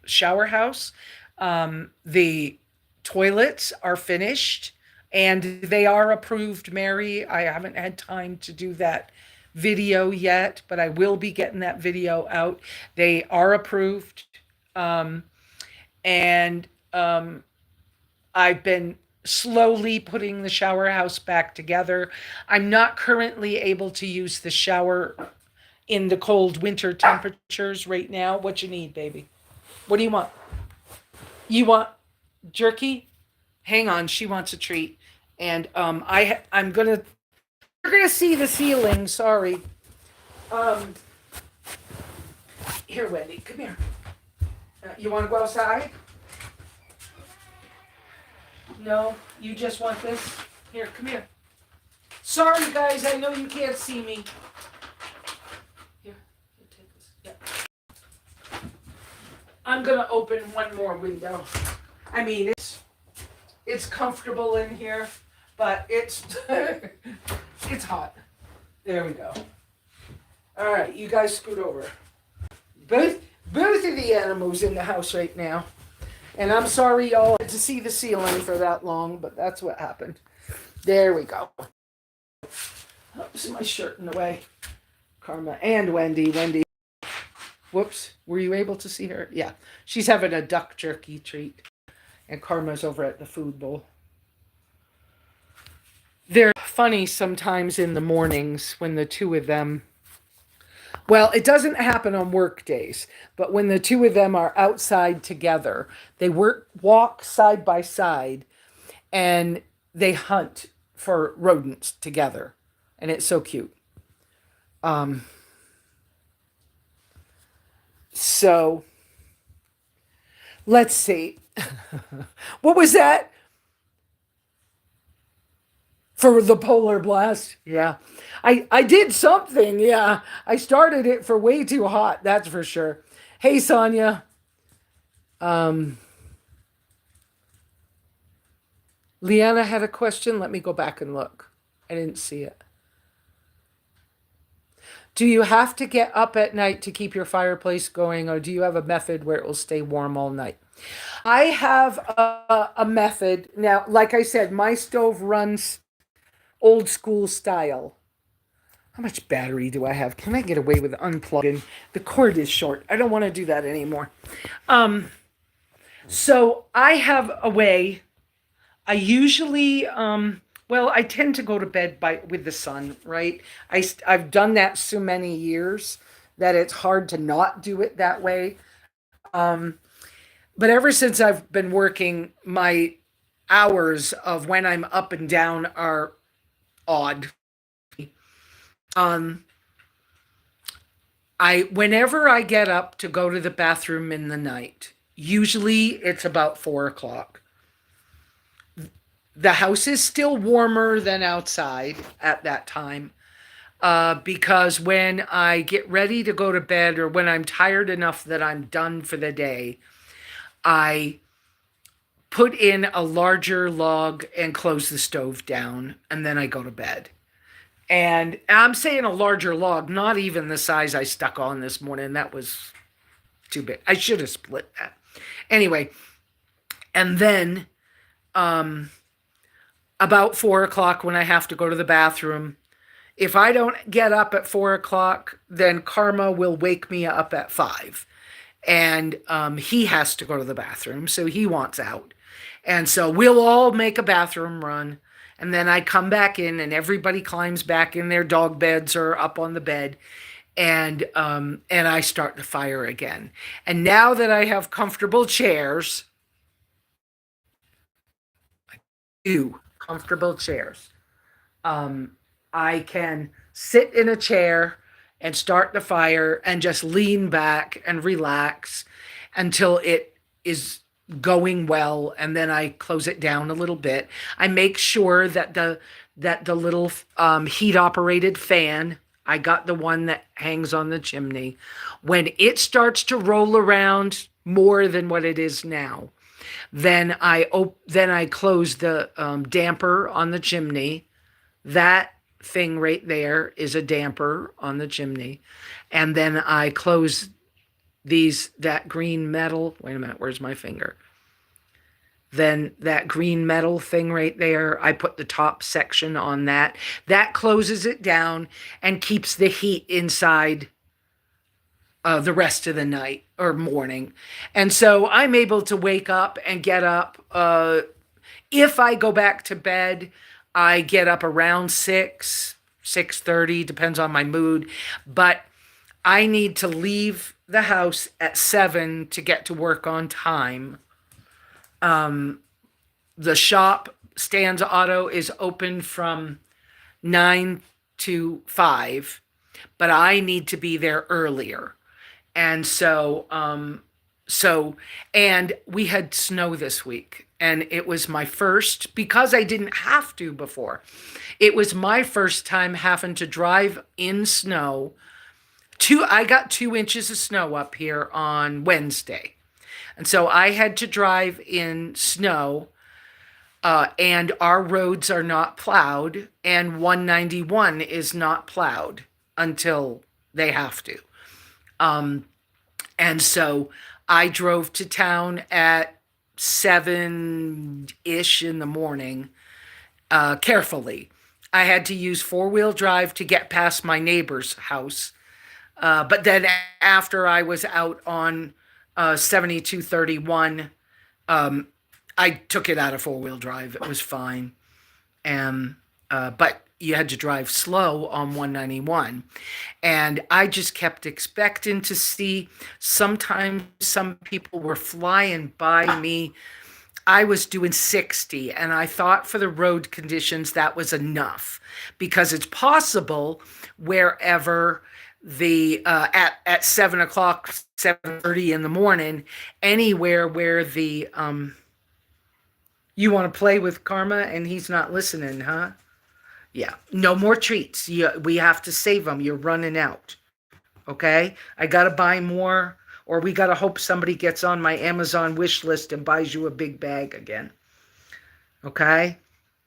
shower house. The toilets are finished and they are approved, Mary. I haven't had time to do that video yet, but I will be getting that video out. They are approved. And I've been slowly putting the shower house back together. I'm not currently able to use the shower in the cold winter temperatures right now. What you need, baby? What do you want? You want jerky? Hang on, she wants a treat. And I'm gonna, you're gonna see the ceiling. Sorry. Here, Wendy, come here. You want to go outside? No, you just want this? Here, come here. Sorry, guys, I know you can't see me. Here, take this. Yeah. I'm gonna open one more window. I mean, it's comfortable in here, but it's it's hot. There we go. All right, you guys scoot over. Both of the animals in the house right now. And I'm sorry y'all had to see the ceiling for that long, but that's what happened. There we go. Oops, my shirt in the way. Karma and Wendy. Whoops, were you able to see her? Yeah, she's having a duck jerky treat. And Karma's over at the food bowl. They're funny sometimes in the mornings when the two of them, well, it doesn't happen on work days, but when the two of them are outside together, they walk side by side and they hunt for rodents together. And it's so cute. So let's see. What was that? For the polar blast? Yeah. I did something. Yeah. I started it for way too hot. That's for sure. Hey, Sonia. Leanna had a question. Let me go back and look. I didn't see it. Do you have to get up at night to keep your fireplace going, or do you have a method where it will stay warm all night? I have a method. Now, like I said, my stove runs old school style. How much battery do I have? Can I get away with unplugging? The cord is short. I don't want to do that anymore. So I have a way. I usually, well, I tend to go to bed with the sun, right? I've done that so many years that it's hard to not do it that way. Um, but ever since I've been working, my hours of when I'm up and down are odd. Um, whenever I get up to go to the bathroom in the night, usually it's about 4 o'clock. The house is still warmer than outside at that time, because when I get ready to go to bed or when I'm tired enough that I'm done for the day, I put in a larger log and close the stove down, and then I go to bed. And I'm saying a larger log, not even the size I stuck on this morning. That was too big. I should have split that. Anyway, and then about 4 o'clock when I have to go to the bathroom, if I don't get up at 4 o'clock, then Karma will wake me up at 5. And he has to go to the bathroom, so he wants out. And so we'll all make a bathroom run. And then I come back in and everybody climbs back in their dog beds or up on the bed. And I start the fire again. And now that I have comfortable chairs, I can sit in a chair and start the fire and just lean back and relax until it is going well, and then I close it down a little bit. I make sure that the little heat operated fan, I got the one that hangs on the chimney, when it starts to roll around more than what it is now, then I close the damper on the chimney. That thing right there is a damper on the chimney, and then I close that green metal. Wait a minute, where's my finger? Then that green metal thing right there, I put the top section on that. That closes it down and keeps the heat inside the rest of the night or morning. And so I'm able to wake up and get up. If I go back to bed, I get up around 6:30, depends on my mood. But I need to leave the house at 7 to get to work on time. The shop, Stan's Auto, is open from 9 to 5, but I need to be there earlier. And so, and we had snow this week, and it was my first, because I didn't have to before. It was my first time having to drive in snow. I got 2 inches of snow up here on Wednesday. And so I had to drive in snow, and our roads are not plowed, and 191 is not plowed until they have to. And so I drove to town at 7-ish in the morning, carefully. I had to use 4-wheel drive to get past my neighbor's house. But then after I was out on 7231, I took it out of 4-wheel drive. It was fine. But you had to drive slow on 191. And I just kept expecting to see, sometimes some people were flying by me. I was doing 60, and I thought for the road conditions that was enough, because it's possible wherever at 7 o'clock, 7:30 in the morning, anywhere where you want to play with Karma and he's not listening, huh? Yeah, no more treats. We have to save them. You're running out. Okay? I got to buy more, or we got to hope somebody gets on my Amazon wish list and buys you a big bag again. Okay?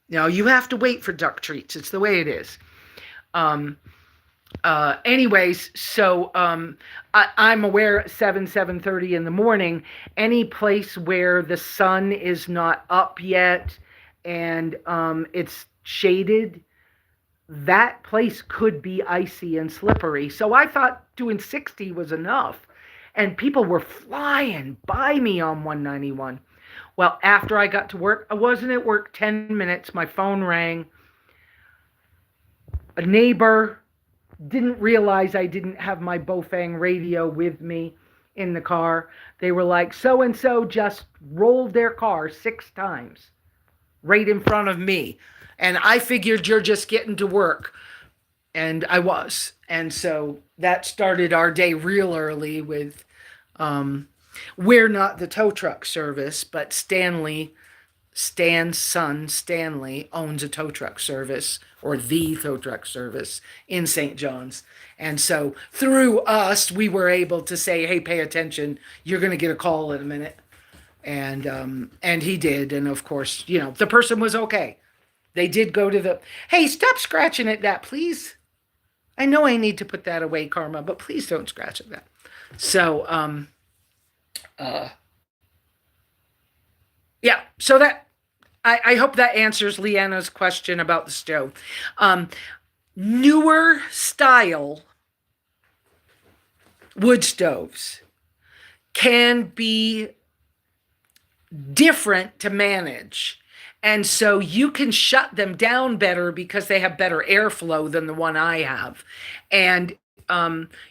Now, you have to wait for duck treats. It's the way it is. Anyways, so I'm aware at 7:30 in the morning, any place where the sun is not up yet and it's shaded, that place could be icy and slippery. So I thought doing 60 was enough. And people were flying by me on 191. Well, after I got to work, I wasn't at work 10 minutes. My phone rang. A neighbor didn't realize I didn't have my Bofang radio with me in the car. They were like, so and so just rolled their car 6 times right in front of me. And I figured you're just getting to work. And I was. And so that started our day real early with, we're not the tow truck service, but Stan's son, Stanley, owns a tow truck service, or the tow truck service in St. John's. And so through us, we were able to say, hey, pay attention. You're going to get a call in a minute. And he did. And of course, the person was okay. They did go to hey, stop scratching at that, please. I know I need to put that away, Karma, but please don't scratch at that. So, yeah, so that, I hope that answers Leanna's question about the stove. Newer style wood stoves can be different to manage. And so you can shut them down better because they have better airflow than the one I have. And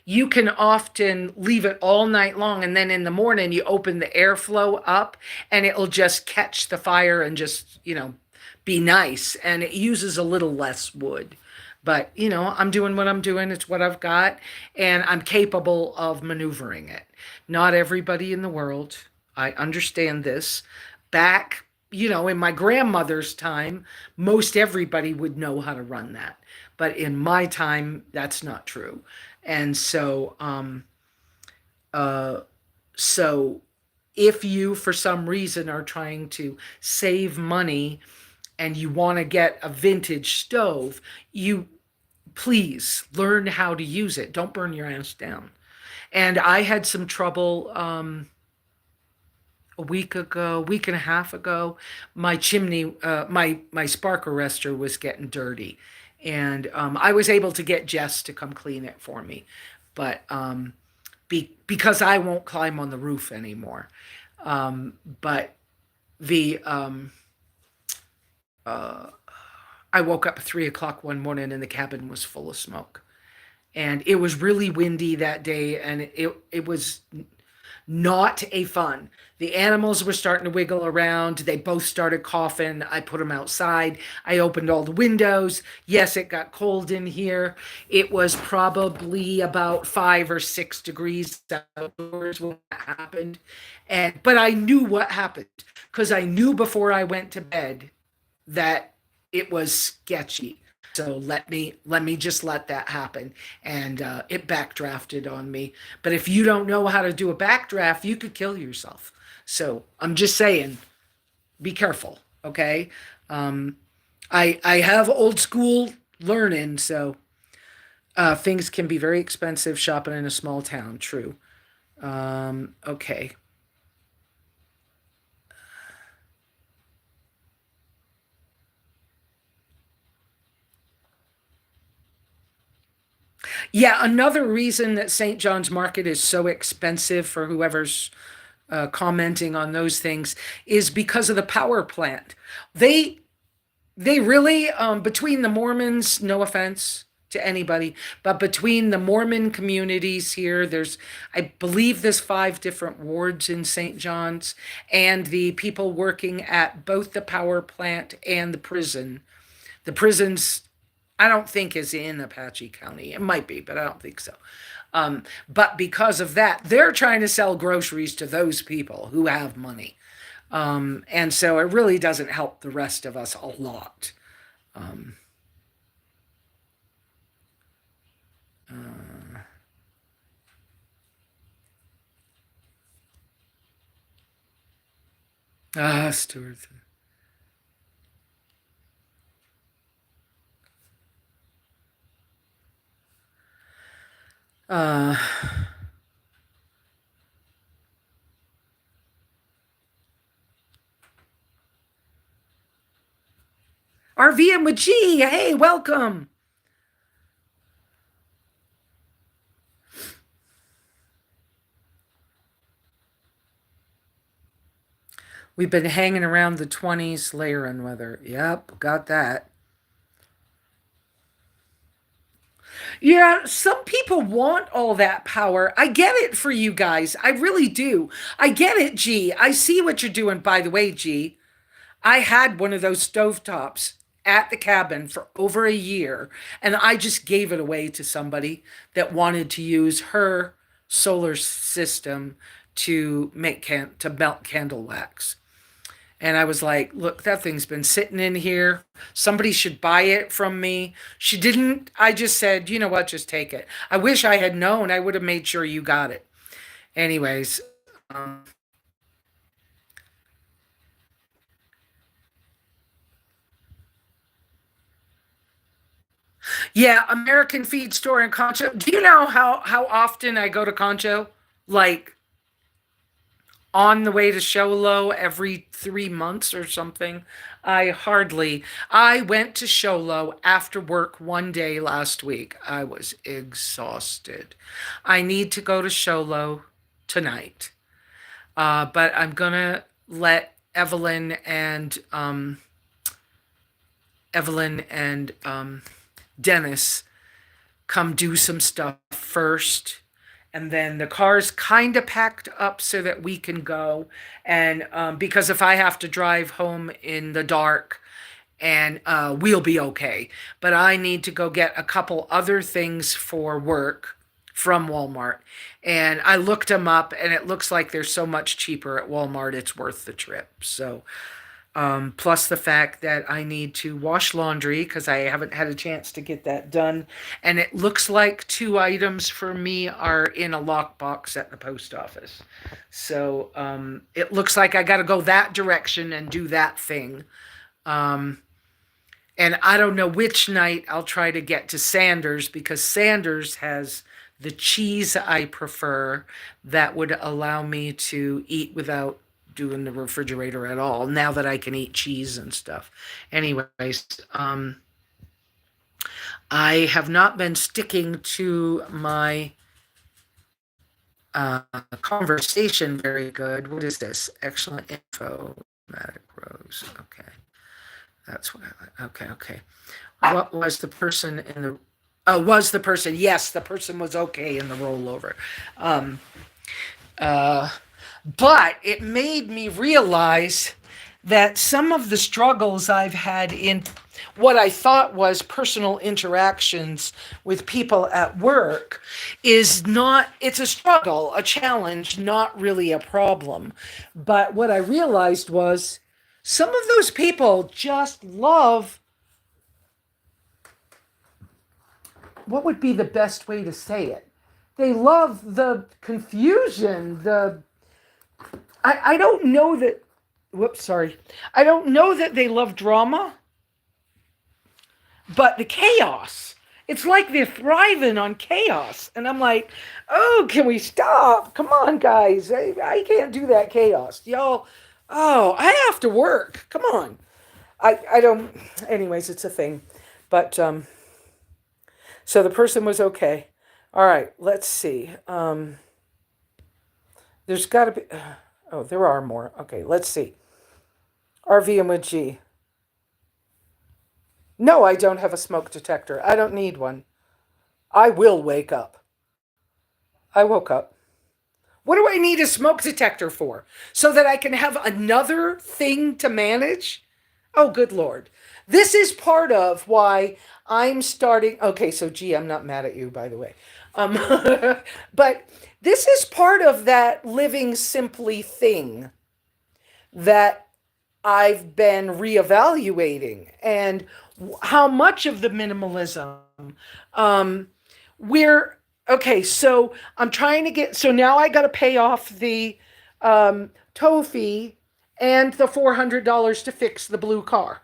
you can often leave it all night long, and then in the morning you open the airflow up and it'll just catch the fire and just, be nice. And it uses a little less wood. But, I'm doing what I'm doing. It's what I've got. And I'm capable of maneuvering it. Not everybody in the world. I understand this. Back, in my grandmother's time, most everybody would know how to run that. But in my time, that's not true. And so, so if you, for some reason, are trying to save money and you want to get a vintage stove, you please learn how to use it. Don't burn your ass down. And I had some trouble a week and a half ago. My chimney, my spark arrestor was getting dirty. And I was able to get Jess to come clean it for me. But because I won't climb on the roof anymore. But I woke up at 3 o'clock one morning and the cabin was full of smoke. And it was really windy that day, and it was not a fun. The animals were starting to wiggle around. They both started coughing. I put them outside. I opened all the windows. Yes, it got cold in here. It was probably about 5 or 6 degrees outdoors when that happened. But I knew what happened because I knew before I went to bed that it was sketchy. So let me just let that happen. And it backdrafted on me. But if you don't know how to do a backdraft, you could kill yourself. So I'm just saying, be careful, okay? I have old school learning, so things can be very expensive shopping in a small town, true. Okay. Yeah, another reason that St. John's Market is so expensive for whoever's commenting on those things is because of the power plant. They really, between the Mormons, no offense to anybody, but between the Mormon communities here, I believe there's 5 different wards in St. John's, and the people working at both the power plant and the prison. The prison's, I don't think, is in Apache County. It might be, but I don't think so. But because of that, they're trying to sell groceries to those people who have money. And so it really doesn't help the rest of us a lot. Stuart. RVM with G, hey, welcome. We've been hanging around the 20s, layering weather. Yep, got that. Yeah, some people want all that power. I get it for you guys. I really do. I get it, G. I see what you're doing, by the way, G. I had one of those stovetops at the cabin for over a year, and I just gave it away to somebody that wanted to use her solar system to to melt candle wax. And I was like, look, that thing's been sitting in here. Somebody should buy it from me. She didn't. I just said, you know what, just take it. I wish I had known. I would have made sure you got it. Anyways, um, yeah, American Feed Store in Concho. Do you know how often I go to Concho? Like on the way to Sholo every 3 months or something. I went to Sholo after work one day last week. I was exhausted. I need to go to Sholo tonight. But I'm gonna let Evelyn and Dennis come do some stuff first. And then the car's kind of packed up so that we can go. And because if I have to drive home in the dark, and we'll be okay. But I need to go get a couple other things for work from Walmart. And I looked them up, and it looks like they're so much cheaper at Walmart, it's worth the trip. So plus the fact that I need to wash laundry because I haven't had a chance to get that done. And it looks like two items for me are in a lockbox at the post office. So it looks like I got to go that direction and do that thing. And I don't know which night I'll try to get to Sanders because Sanders has the cheese I prefer that would allow me to eat without doing the refrigerator at all now that I can eat cheese and stuff. Anyways, I have not been sticking to my conversation very good. What is this? Excellent info. Nomadic Rose. Okay. That's what okay. What was the person in the was the person? Yes, the person was okay in the rollover. Um but it made me realize that some of the struggles I've had in what I thought was personal interactions with people at work is not, it's a struggle, a challenge, not really a problem. But what I realized was some of those people just love, what would be the best way to say it? They love the confusion, I don't know that, whoops, sorry. I don't know that they love drama, but the chaos. It's like they're thriving on chaos. And I'm like, oh, can we stop? Come on, guys. I can't do that chaos. Y'all, oh, I have to work. Come on. I don't, anyways, it's a thing. But, so the person was okay. All right, let's see. There's got to be, oh, there are more. Okay, let's see. RV and with G. No, I don't have a smoke detector. I don't need one. I will wake up. I woke up. What do I need a smoke detector for? So that I can have another thing to manage? Oh, good Lord. This is part of why I'm starting. Okay, so G, I'm not mad at you, by the way. Um, but this is part of that living simply thing that I've been reevaluating and how much of the minimalism we're okay. So I'm trying to get, so now I got to pay off the tow fee and the $400 to fix the blue car.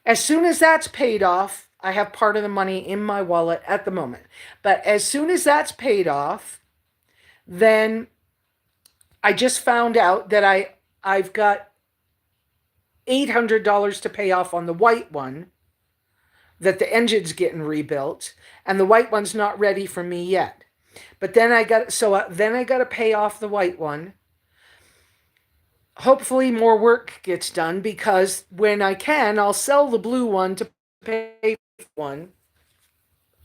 As soon as that's paid off, I have part of the money in my wallet at the moment. But as soon as that's paid off, then I just found out that I've got $800 to pay off on the white one, that the engine's getting rebuilt, and the white one's not ready for me yet. But then I got, then I got to pay off the white one. hopefully more work gets done, because when I can, I'll sell the blue one to pay for one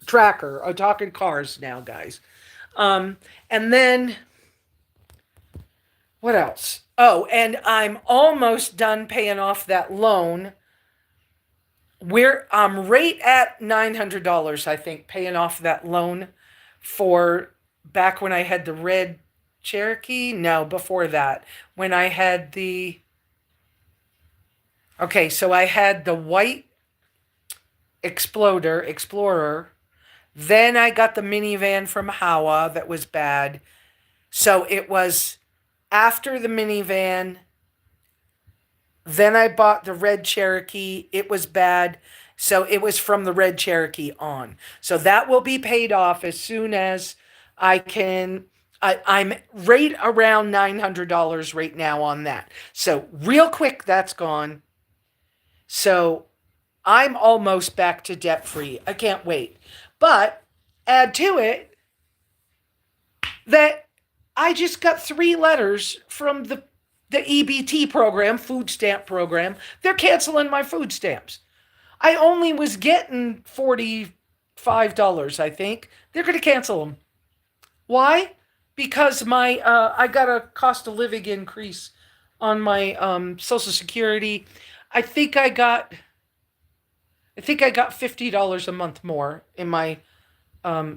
tracker. I'm talking cars now, guys. Um, and then what else? Oh, and I'm almost done paying off that loan. I'm right at $900, I think, paying off that loan for back when I had the red Cherokee. No, before that, when I had the okay, so I had the white Explorer. Then I got the minivan from Hawa that was bad. So it was after the minivan. Then I bought the red Cherokee. It was bad. So it was from the red Cherokee on. So that will be paid off as soon as I can. I'm right around $900 right now on that. So real quick, that's gone. So I'm almost back to debt free. I can't wait. But add to it that I just got 3 letters from the EBT program, food stamp program. They're canceling my food stamps. I only was getting $45, I think. They're going to cancel them. Why? Because my I got a cost of living increase on my Social Security. I think I got $50 a month more in my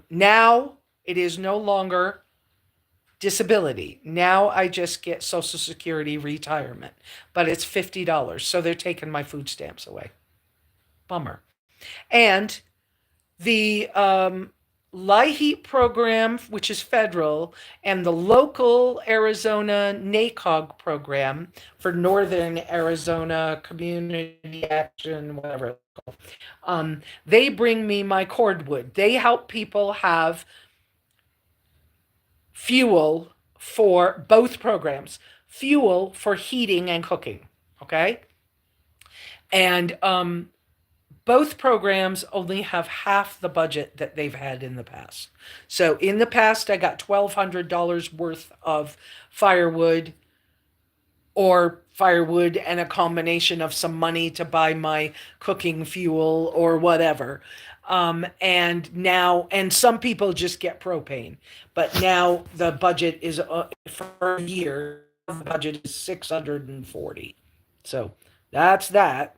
now it is no longer disability. Now I just get Social Security retirement, but it's $50. So they're taking my food stamps away. Bummer. And the LIHEAP program, which is federal, and the local Arizona NACOG program for Northern Arizona Community Action, whatever it's called, they bring me my cordwood. They help people have fuel for both programs, fuel for heating and cooking. Okay. And both programs only have half the budget that they've had in the past. So in the past, I got $1,200 worth of firewood, or firewood and a combination of some money to buy my cooking fuel or whatever. And some people just get propane, but now the budget is for a year, the budget is 640. So that's that.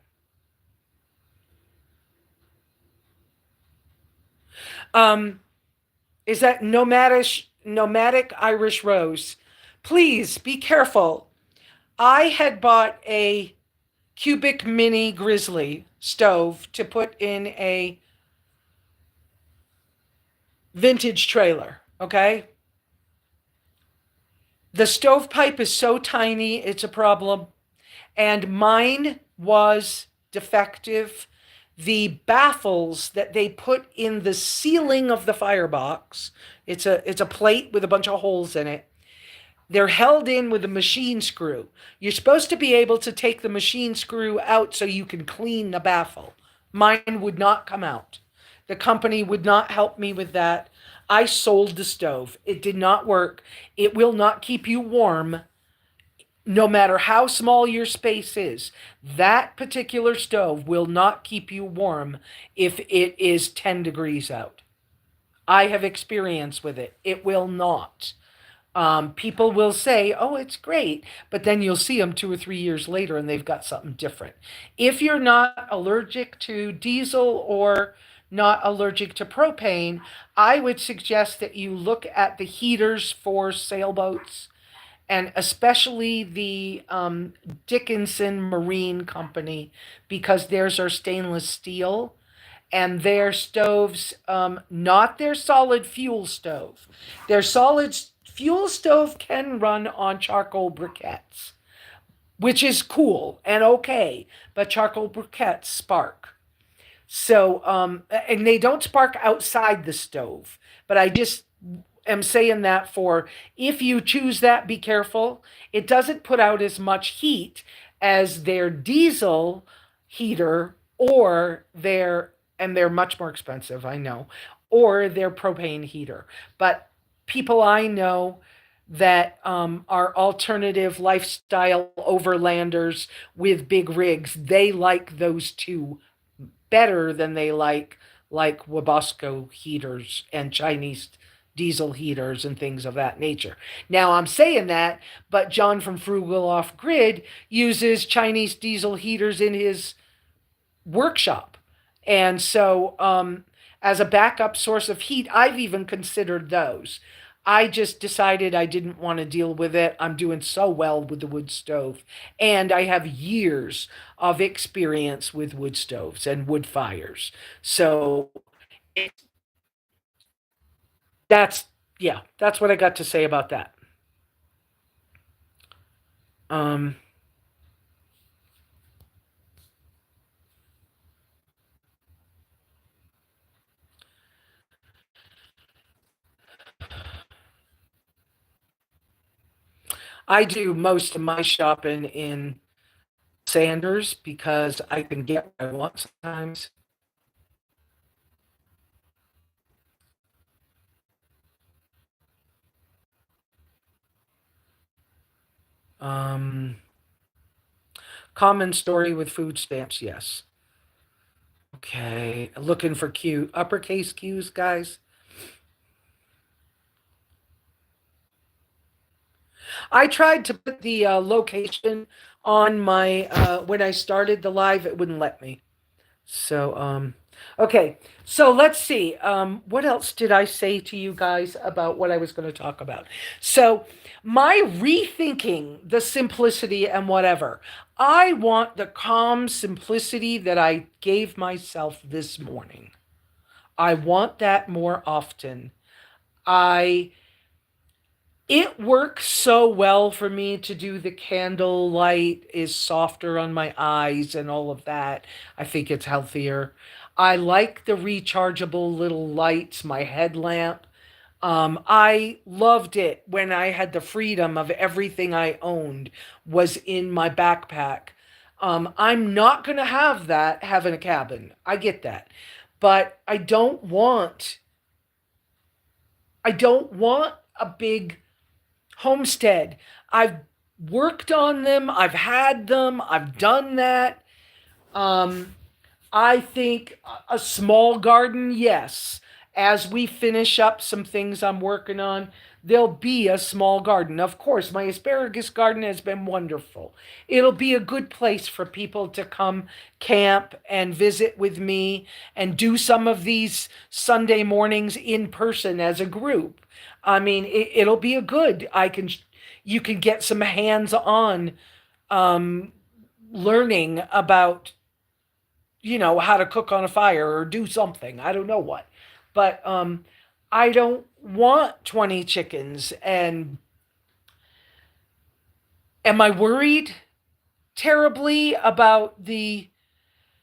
Um, is that nomadic Irish rose? Please be careful. I had bought a cubic mini grizzly stove to put in a vintage trailer. Okay. The stovepipe is so tiny, it's a problem. And mine was defective. The baffles that they put in the ceiling of the firebox, it's a plate with a bunch of holes in it. They're held in with a machine screw. You're supposed to be able to take the machine screw out so you can clean the baffle. Mine would not come out. The company would not help me with that. I sold the stove. It did not work. It will not keep you warm no matter how small your space is. That particular stove will not keep you warm if it is 10 degrees out. I have experience with it. It will not. People will say, oh, it's great, but then you'll see them 2 or 3 years later and they've got something different. If you're not allergic to diesel or not allergic to propane, I would suggest that you look at the heaters for sailboats, and especially the Dickinson Marine Company, because theirs are stainless steel, and their stoves, not their solid fuel stove. Their solid fuel stove can run on charcoal briquettes, which is cool and okay, but charcoal briquettes spark. So, and they don't spark outside the stove, but I just am saying that for if you choose that, be careful. It doesn't put out as much heat as their diesel heater or and they're much more expensive, I know, or their propane heater. But people I know that are alternative lifestyle overlanders with big rigs. They like those two better than they like Wabasco heaters and Chinese diesel heaters and things of that nature. Now I'm saying that, but John from Frugal Off Grid uses Chinese diesel heaters in his workshop. And so, as a backup source of heat, I've even considered those. I just decided I didn't want to deal with it. I'm doing so well with the wood stove. And I have years of experience with wood stoves and wood fires. So that's, yeah, that's what I got to say about that. Um, I do most of my shopping in Sanders because I can get what I want sometimes. Um, Common story with food stamps, yes. Okay, looking for Q, uppercase Q's, guys. I tried to put the location on my when I started the live, it wouldn't let me. So, okay. So let's see. What else did I say to you guys about what I was going to talk about? So, my rethinking the simplicity and whatever. I want the calm simplicity that I gave myself this morning. I want that more often. I It works so well for me to do the candle light is softer on my eyes and all of that. I think it's healthier. I like the rechargeable little lights, my headlamp. I loved it when I had the freedom of everything I owned was in my backpack. I'm not going to have that having a cabin. I get that. But I don't want a big homestead. I've worked on them, I've had them, I've done that. Um, I think a small garden, yes. As we finish up some things I'm working on, there'll be a small garden. Of course, my asparagus garden has been wonderful. It'll be a good place for people to come camp and visit with me and do some of these Sunday mornings in person as a group. I mean, it'll be a good. You can get some hands-on um, learning about how to cook on a fire or do something. I don't know what. But I don't want 20 chickens. And am I worried terribly about the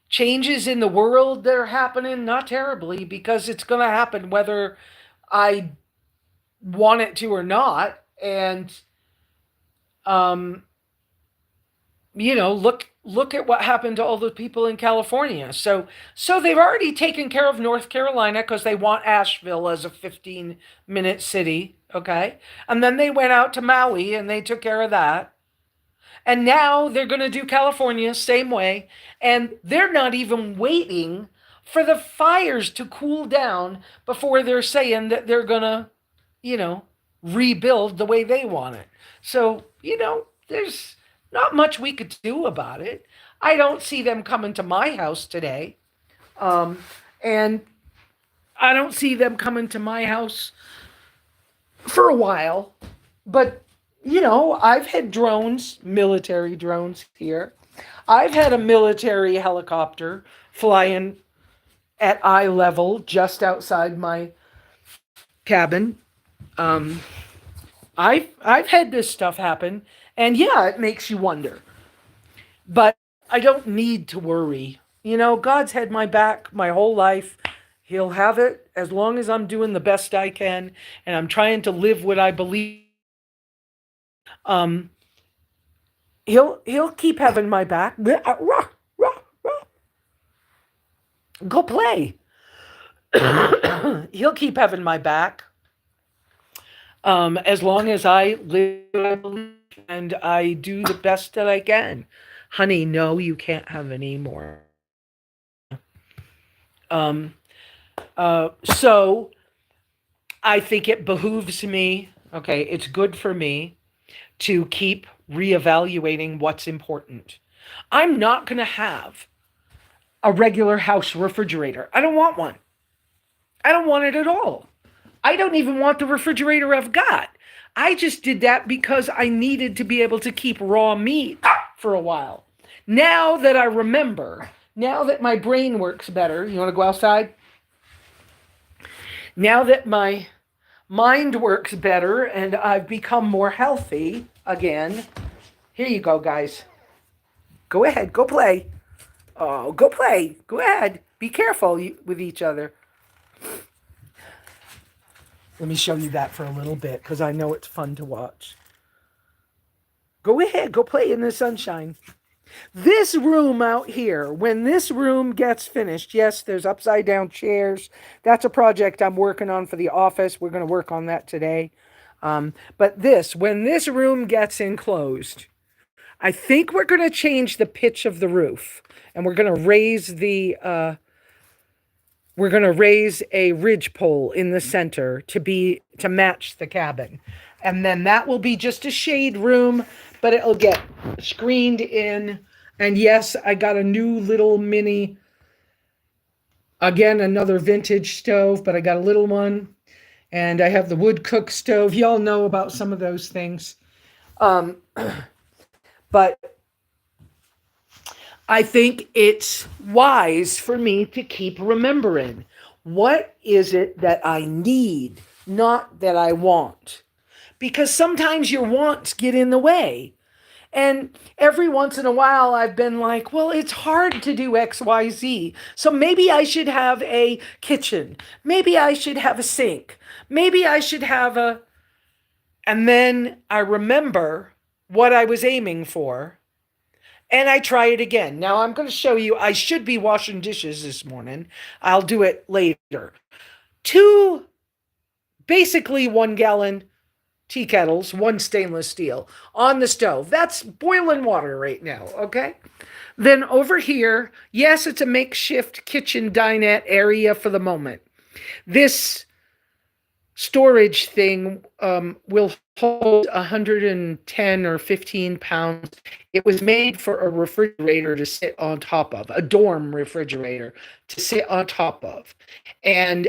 changes in the world that are happening? Not terribly, because it's going to happen whether I want it to or not. And um, look at what happened to all the people in California. So they've already taken care of North Carolina because they want Asheville as a 15-minute city, okay? And then they went out to Maui and they took care of that. And now they're going to do California same way, and they're not even waiting for the fires to cool down before they're saying that they're going to, you know, rebuild the way they want it. So, there's not much we could do about it. I don't see them coming to my house today. And I don't see them coming to my house for a while. But, I've had drones, military drones here. I've had a military helicopter flying at eye level just outside my cabin. Um, I've had this stuff happen, and yeah, it makes you wonder. But I don't need to worry. God's had my back my whole life. He'll have it as long as I'm doing the best I can and I'm trying to live what I believe. Um, he'll keep having my back. Go play. He'll keep having my back. As long as I live what I believe and I do the best that I can. Honey, no, you can't have any more. Um, so I think it behooves me, okay, it's good for me to keep reevaluating what's important. I'm not going to have a regular house refrigerator. I don't want one. I don't want it at all. I don't even want the refrigerator I've got. I just did that because I needed to be able to keep raw meat for a while. Now that I remember, now that my brain works better, you want to go outside? Now that my mind works better and I've become more healthy again, here you go, guys. Go ahead, go play. Oh, go play. Go ahead. Be careful with each other. Let me show you that for a little bit because I know it's fun to watch. Go ahead, go play in the sunshine. This room out here, when this room gets finished, yes, there's upside down chairs. That's a project I'm working on for the office. We're going to work on that today. But when this room gets enclosed, I think we're going to change the pitch of the roof, and we're going to raise a ridge pole in the center to match the cabin. And then that will be just a shade room, but it'll get screened in. And yes, I got a new little mini, again, another vintage stove, but I got a little one. And I have the wood cook stove. Y'all know about some of those things. But I think it's wise for me to keep remembering what is it that I need, not that I want. Because sometimes your wants get in the way. And every once in a while, I've been like, well, it's hard to do X, Y, Z. So maybe I should have a kitchen. Maybe I should have a sink. Maybe I should have a... And then I remember what I was aiming for. And I try it again. Now I'm going to show you, I should be washing dishes this morning. I'll do it later. Basically 1 gallon tea kettles, 1 stainless steel on the stove. That's boiling water right now, okay? Then over here, yes, it's a makeshift kitchen dinette area for the moment. This storage thing will hold 110 or 15 pounds. It was made for a refrigerator to sit on top of, a dorm refrigerator to sit on top of. And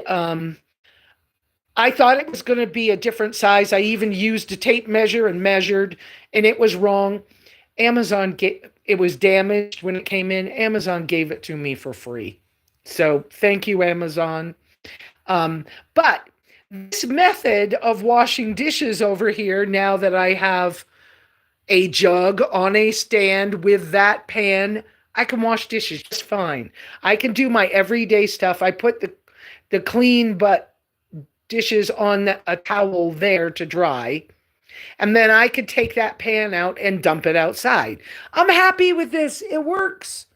I thought it was going to be a different size. I even used a tape measure and measured, and it was wrong. It was damaged when it came in. Amazon gave it to me for free. So thank you, Amazon. But this method of washing dishes over here, now that I have a jug on a stand with that pan, I can wash dishes just fine. I can do my everyday stuff. I put the clean but dishes on a towel there to dry. And then I could take that pan out and dump it outside. I'm happy with this. It works.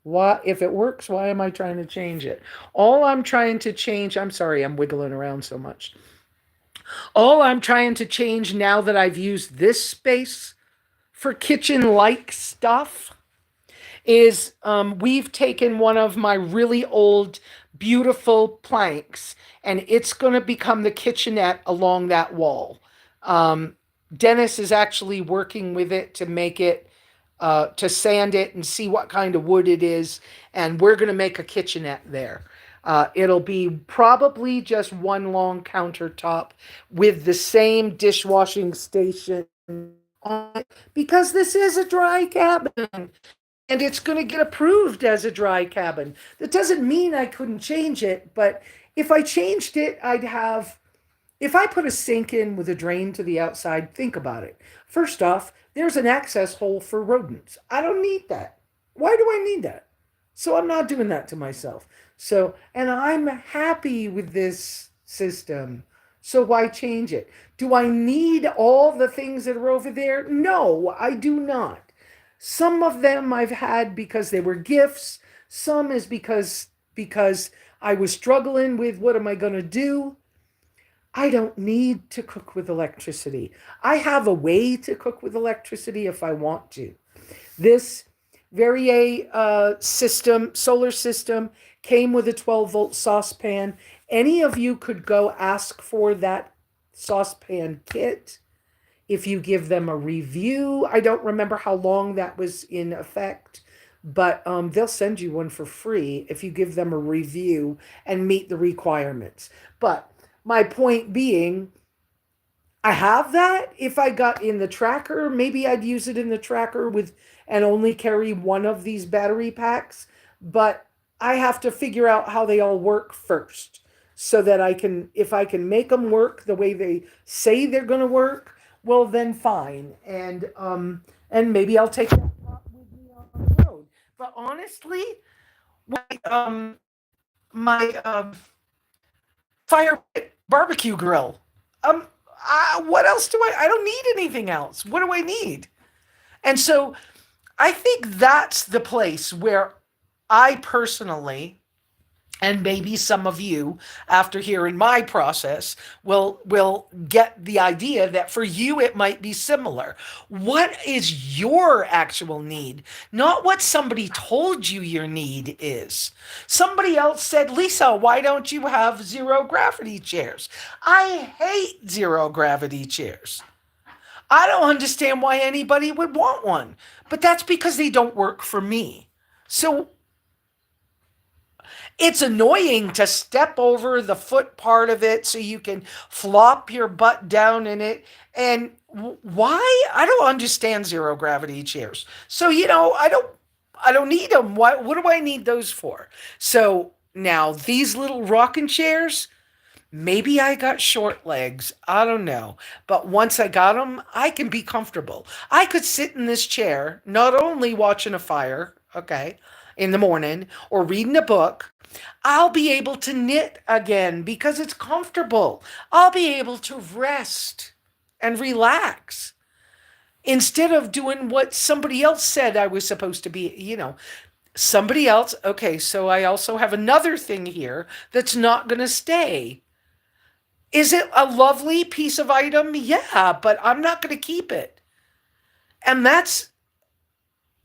If it works, why am I trying to change it? All I'm trying to change, I'm sorry, I'm wiggling around so much. All I'm trying to change now that I've used this space for kitchen-like stuff is we've taken one of my really old, beautiful planks, and it's going to become the kitchenette along that wall. Dennis is actually working with it to make it, to sand it and see what kind of wood it is, and we're going to make a kitchenette there. It'll be probably just one long countertop with the same dishwashing station on it, because this is a dry cabin. And it's going to get approved as a dry cabin. That doesn't mean I couldn't change it, but if I changed it, if I put a sink in with a drain to the outside, think about it. First off, there's an access hole for rodents. I don't need that. Why do I need that? So I'm not doing that to myself. And I'm happy with this system. So why change it? Do I need all the things that are over there? No, I do not. Some of them I've had because they were gifts. Some is because I was struggling with what am I going to do. I don't need to cook with electricity. I have a way to cook with electricity if I want to. This Verrier system, solar system, came with a 12-volt saucepan. Any of you could go ask for that saucepan kit if you give them a review. I don't remember how long that was in effect, but they'll send you one for free if you give them a review and meet the requirements. But my point being, I have that. If I got in the tracker, maybe I'd use it in the tracker with and only carry one of these battery packs. But I have to figure out how they all work first so that I can, if I can make them work the way they say they're going to work, well then fine. And maybe I'll take that pot with me on the road. But honestly, my my fire pit barbecue grill. Um, what else do I? I don't need anything else. What do I need? And so I think that's the place where I personally, and maybe some of you, after hearing my process, will get the idea that for you it might be similar. What is your actual need? Not what somebody told you your need is. Somebody else said, Lesa, why don't you have zero gravity chairs? I hate zero gravity chairs. I don't understand why anybody would want one, but that's because they don't work for me. So it's annoying to step over the foot part of it so you can flop your butt down in it. And why? I don't understand zero gravity chairs. So, I don't need them. What do I need those for? So now these little rocking chairs, maybe I got short legs. I don't know. But once I got them, I can be comfortable. I could sit in this chair, not only watching a fire, okay, in the morning or reading a book. I'll be able to knit again because it's comfortable. I'll be able to rest and relax instead of doing what somebody else said I was supposed to be. Somebody else. Okay, so I also have another thing here that's not going to stay. Is it a lovely piece of item? Yeah, but I'm not going to keep it. And that's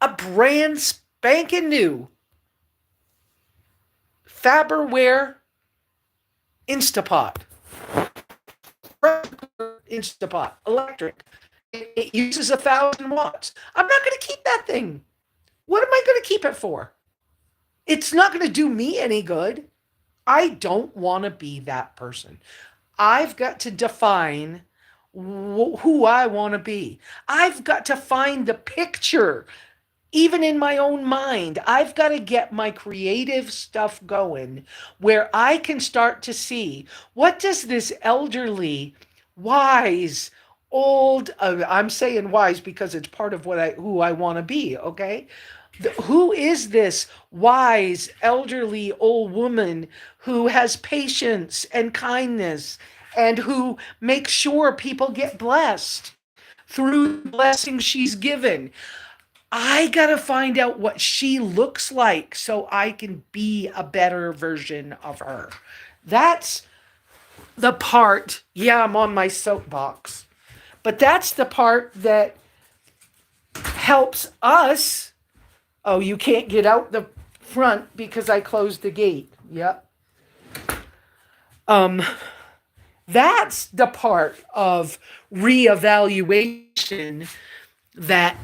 a brand spanking new Faberware Instapot. Instapot, electric. It uses 1,000 watts. I'm not going to keep that thing. What am I going to keep it for? It's not going to do me any good. I don't want to be that person. I've got to define who I want to be. I've got to find the picture, even in my own mind. I've got to get my creative stuff going where I can start to see, what does this elderly, wise, old, I'm saying wise because it's part of who I want to be, okay? Who is this wise, elderly, old woman who has patience and kindness and who makes sure people get blessed through the blessings she's given? I got to find out what she looks like so I can be a better version of her. That's the part, yeah, I'm on my soapbox, but that's the part that helps us. Oh, you can't get out the front because I closed the gate. Yep. That's the part of reevaluation that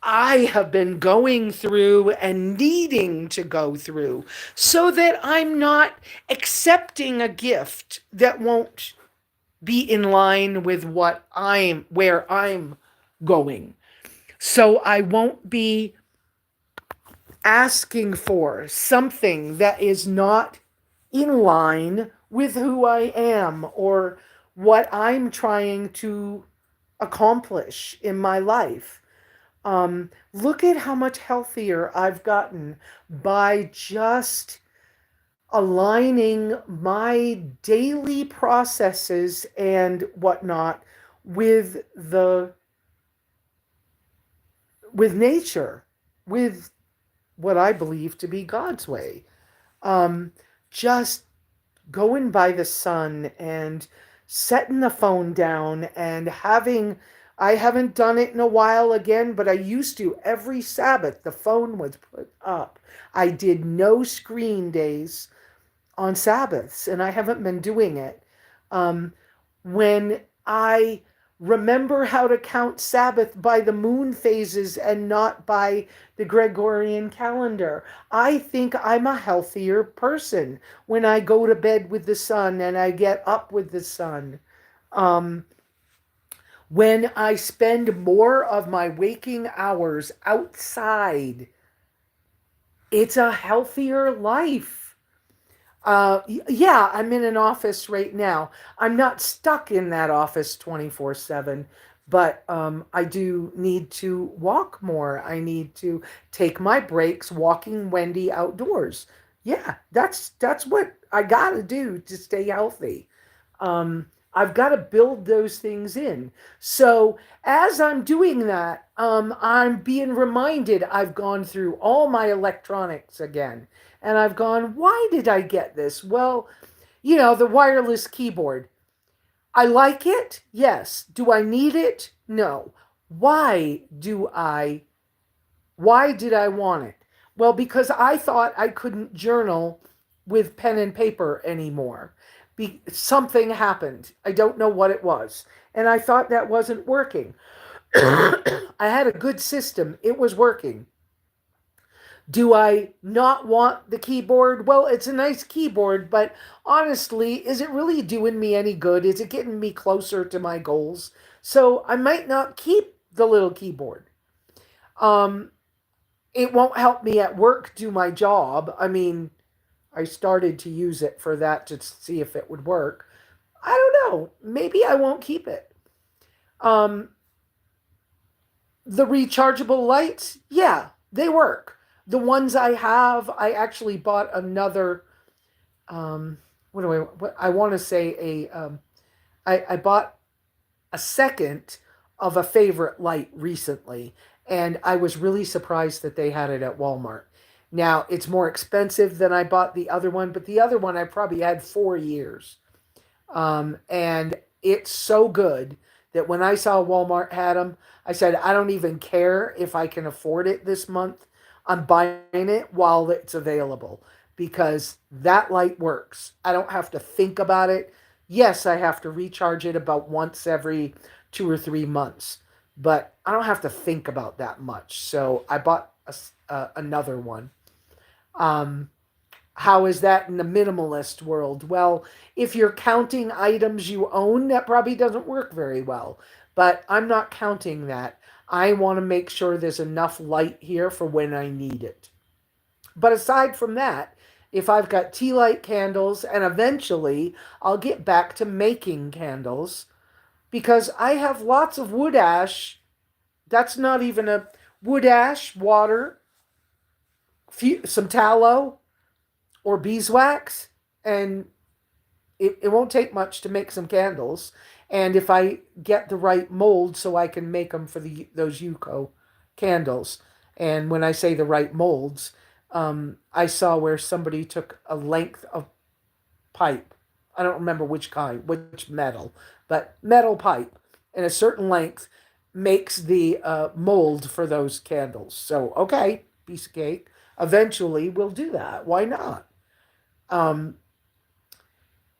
I have been going through and needing to go through so that I'm not accepting a gift that won't be in line with where I'm going. So I won't be asking for something that is not in line with who I am or what I'm trying to accomplish in my life. Look at how much healthier I've gotten by just aligning my daily processes and whatnot with nature, with what I believe to be God's way. Just going by the sun and setting the phone down and having, I haven't done it in a while again, but I used to every Sabbath, the phone was put up. I did no screen days on Sabbaths, and I haven't been doing it. Um, when I remember how to count Sabbath by the moon phases and not by the Gregorian calendar, I think I'm a healthier person when I go to bed with the sun and I get up with the sun. Um, when I spend more of my waking hours outside, it's a healthier life. Yeah, I'm in an office right now. I'm not stuck in that office 24/7, but I do need to walk more. I need to take my breaks walking Wendy outdoors. Yeah, that's what I got to do to stay healthy. I've got to build those things in. So as I'm doing that, I'm being reminded I've gone through all my electronics again. And I've gone, why did I get this? Well, the wireless keyboard. I like it. Yes. Do I need it? No. Why do I why did I want it? Well, because I thought I couldn't journal with pen and paper anymore. Something happened. I don't know what it was. And I thought that wasn't working. I had a good system, it was working. Do I not want the keyboard? Well, it's a nice keyboard, but honestly, is it really doing me any good? Is it getting me closer to my goals? So I might not keep the little keyboard. Um, it won't help me at work do my job. I mean, I started to use it for that to see if it would work. I don't know. Maybe I won't keep it. Um, the rechargeable lights, yeah, they work. The ones I have, I actually bought another. What I want to say I bought a second of a favorite light recently, and I was really surprised that they had it at Walmart. Now, it's more expensive than I bought the other one, but the other one I probably had 4 years. And it's so good that when I saw Walmart had them, I said, I don't even care if I can afford it this month. I'm buying it while it's available because that light works. I don't have to think about it. Yes, I have to recharge it about once every 2 or 3 months, but I don't have to think about that much. So I bought another one. Um, how is that in the minimalist world? Well, if you're counting items you own, that probably doesn't work very well. But I'm not counting that. I want to make sure there's enough light here for when I need it. But aside from that, if I've got tea light candles, and eventually I'll get back to making candles because I have lots of wood ash. That's not even a wood ash, water, some tallow, or beeswax, and it won't take much to make some candles. And if I get the right mold so I can make them for those Yuko candles. And when I say the right molds, I saw where somebody took a length of pipe. I don't remember which kind, which metal, but metal pipe in a certain length makes the mold for those candles. So, okay, piece of cake. Eventually, we'll do that. Why not? Um,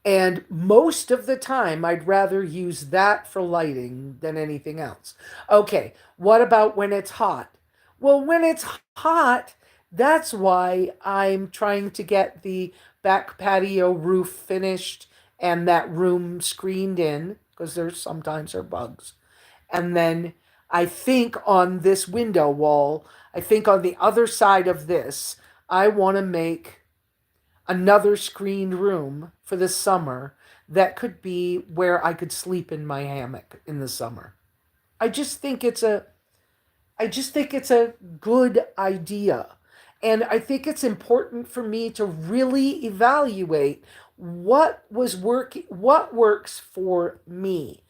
and most of the time, I'd rather use that for lighting than anything else. Okay, what about when it's hot? Well, when it's hot, that's why I'm trying to get the back patio roof finished and that room screened in because there's sometimes are bugs. And then I think on this window wall, I think on the other side of this, I want to make another screened room for the summer that could be where I could sleep in my hammock in the summer. I just think it's a I just think it's a good idea. And I think it's important for me to really evaluate what works for me.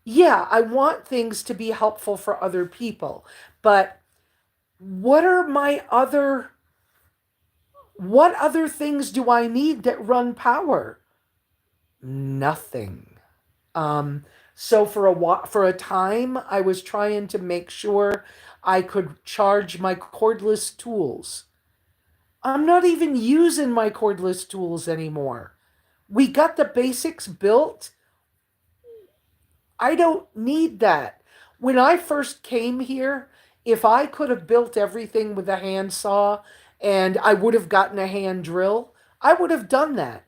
Yeah, I want things to be helpful for other people, but what are my other what other things do I need that run power? Nothing. So for a time, I was trying to make sure I could charge my cordless tools. I'm not even using my cordless tools anymore. We got the basics built. I don't need that. When I first came here, if I could have built everything with a handsaw and I would have gotten a hand drill, I would have done that.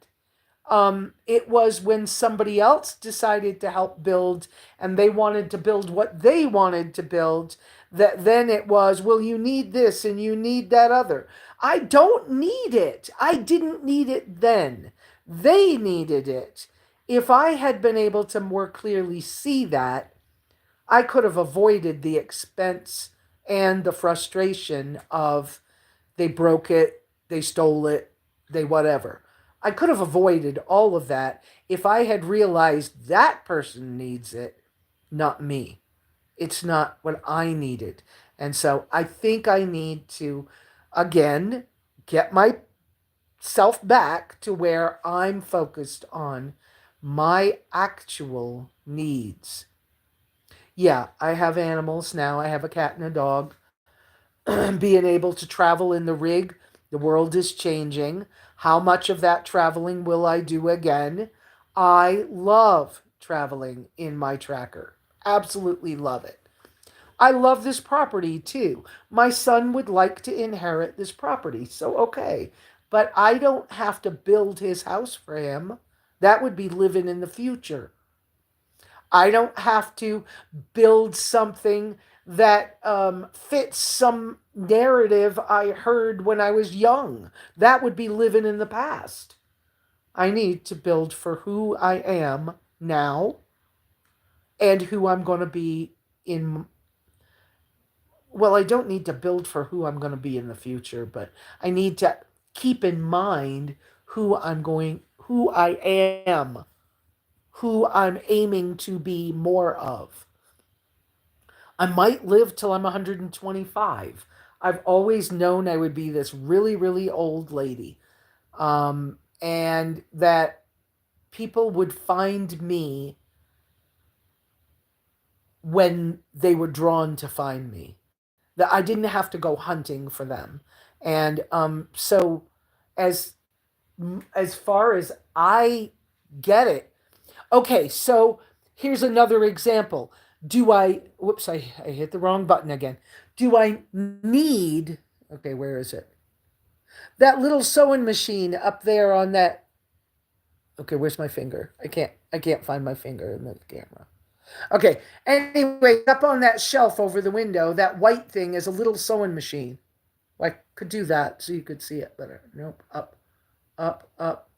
It was when somebody else decided to help build and they wanted to build what they wanted to build, that then it was, well, you need this and you need that other. I don't need it. I didn't need it then. They needed it. If I had been able to more clearly see that, I could have avoided the expense and the frustration of they broke it, they stole it, they whatever. I could have avoided all of that if I had realized that person needs it, not me. It's not what I needed. And so I think I need to, again, get myself back to where I'm focused on my actual needs. Yeah, I have animals now. I have a cat and a dog. Being able to travel in the rig, the world is changing. How much of that traveling will I do again? I love traveling in my tracker. Absolutely love it. I love this property too. My son would like to inherit this property, so okay. But I don't have to build his house for him. That would be living in the future. I don't have to build something that fits some narrative I heard when I was young. That would be living in the past. I need to build for who I am now and who I'm going to be in. Well, I don't need to build for who I'm going to be in the future, but I need to keep in mind who I am, who I'm aiming to be more of. I might live till I'm 125. I've always known I would be this really, really old lady. And that people would find me when they were drawn to find me. That I didn't have to go hunting for them. And so as as far as I get it, okay, so here's another example. Whoops, I hit the wrong button again. Do I need, okay, where is it? That little sewing machine up there on that, okay, where's my finger? I can't find my finger in the camera. Okay, anyway, up on that shelf over the window, that white thing is a little sewing machine. Well, I could do that so you could see it better. Nope, up, up,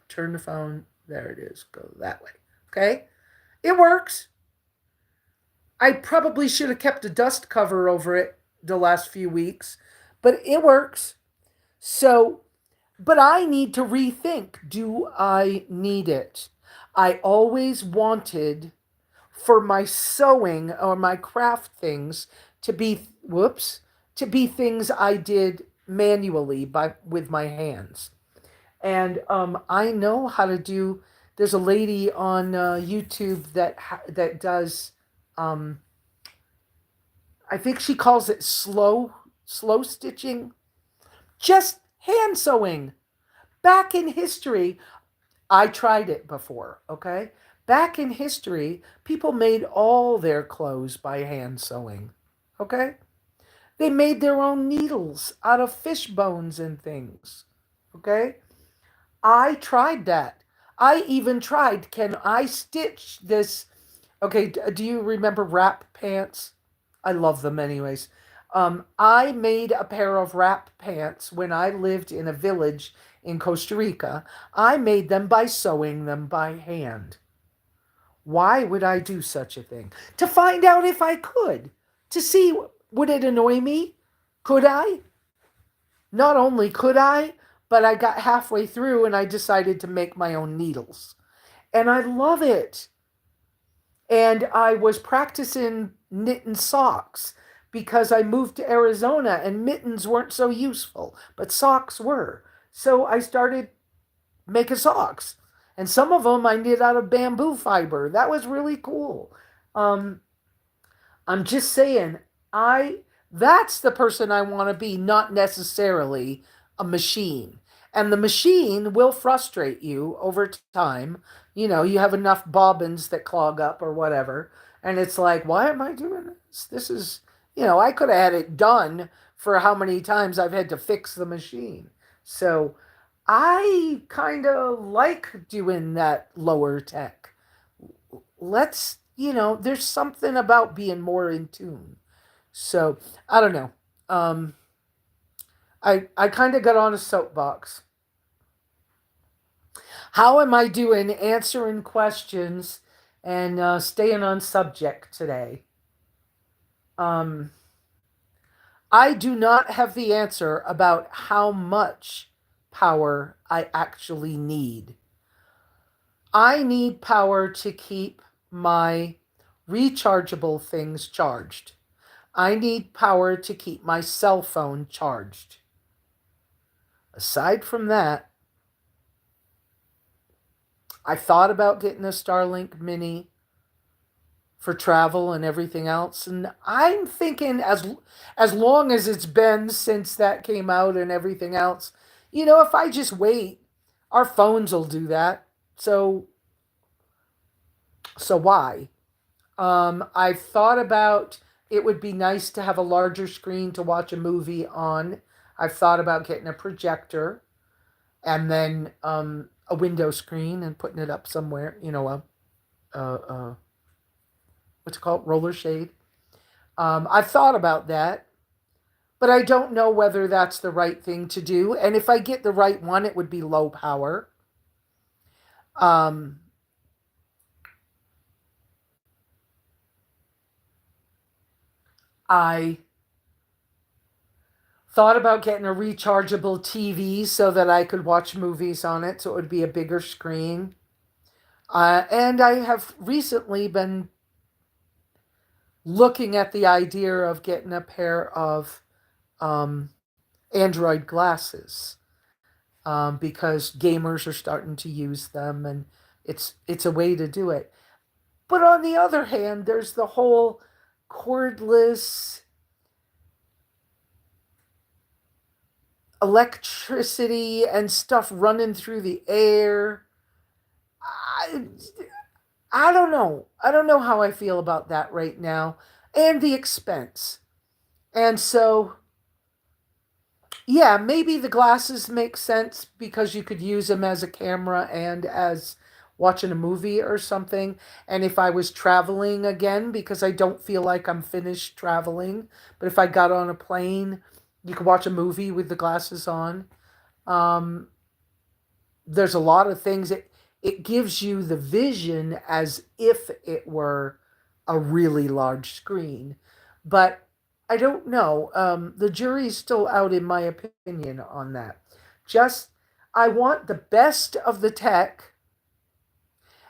turn the phone, there it is, go that way. Okay, it works. I probably should have kept a dust cover over it the last few weeks, but it works. So, but I need to rethink, do I need it? I always wanted for my sewing or my craft things to be, to be things I did manually with my hands. And I know how to do. There's a lady on YouTube that does. Um, I think she calls it slow stitching, just hand sewing. Back in history, I tried it before. Okay, back in history, people made all their clothes by hand sewing. Okay, they made their own needles out of fish bones and things. Okay, I tried that. I even tried, can I stitch this? Okay, do you remember wrap pants? I love them anyways. I made a pair of wrap pants when I lived in a village in Costa Rica. I made them by sewing them by hand. Why would I do such a thing? To find out if I could. To see, would it annoy me? Could I? Not only could I, but I got halfway through and I decided to make my own needles. And I love it. And I was practicing knitting socks because I moved to Arizona and mittens weren't so useful, but socks were. So I started making socks. And some of them I knit out of bamboo fiber. That was really cool. Um, I'm just saying, I that's the person I want to be, not necessarily a machine. And the machine will frustrate you over time. You know, you have enough bobbins that clog up or whatever, and it's like, why am I doing this? This is, I could have had it done for how many times I've had to fix the machine. So I kind of like doing that lower tech. There's something about being more in tune. So I don't know. Um, I kind of got on a soapbox. How am I doing answering questions and staying on subject today? Um, I do not have the answer about how much power I actually need. I need power to keep my rechargeable things charged. I need power to keep my cell phone charged. Aside from that, I thought about getting a Starlink Mini for travel and everything else, and I'm thinking as long as it's been since that came out and everything else, if I just wait, our phones will do that. So why? I've thought about it would be nice to have a larger screen to watch a movie on. I've thought about getting a projector and then a window screen and putting it up somewhere, what's it called? Roller shade. I've thought about that, but I don't know whether that's the right thing to do. And if I get the right one, it would be low power. Um, I thought about getting a rechargeable TV so that I could watch movies on it, so it would be a bigger screen. And I have recently been looking at the idea of getting a pair of um, Android glasses because gamers are starting to use them, and it's a way to do it. But on the other hand, there's the whole cordless electricity and stuff running through the air. I, I don't know. I don't know how I feel about that right now, and the expense. And so, yeah, maybe the glasses make sense because you could use them as a camera and as watching a movie or something. And if I was traveling again, because I don't feel like I'm finished traveling, but if I got on a plane, you could watch a movie with the glasses on. Um, there's a lot of things. It gives you the vision as if it were a really large screen. But I don't know. The jury's still out, in my opinion, on that. Just, I want the best of the tech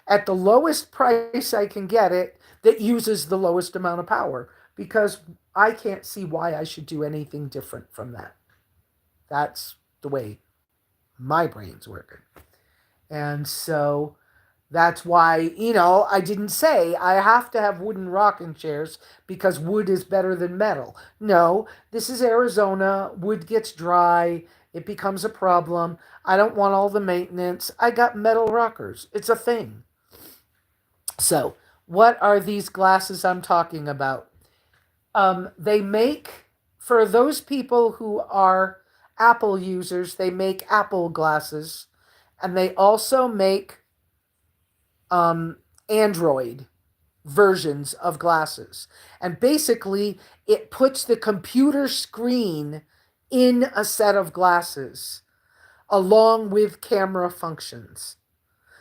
at the lowest price I can get it that uses the lowest amount of power because I can't see why I should do anything different from that. That's the way my brain's working. And so that's why, I didn't say I have to have wooden rocking chairs because wood is better than metal. No, this is Arizona. Wood gets dry. It becomes a problem. I don't want all the maintenance. I got metal rockers. It's a thing. So, what are these glasses I'm talking about? They make, for those people who are Apple users, they make Apple glasses. And they also make Android versions of glasses. And basically, it puts the computer screen in a set of glasses along with camera functions.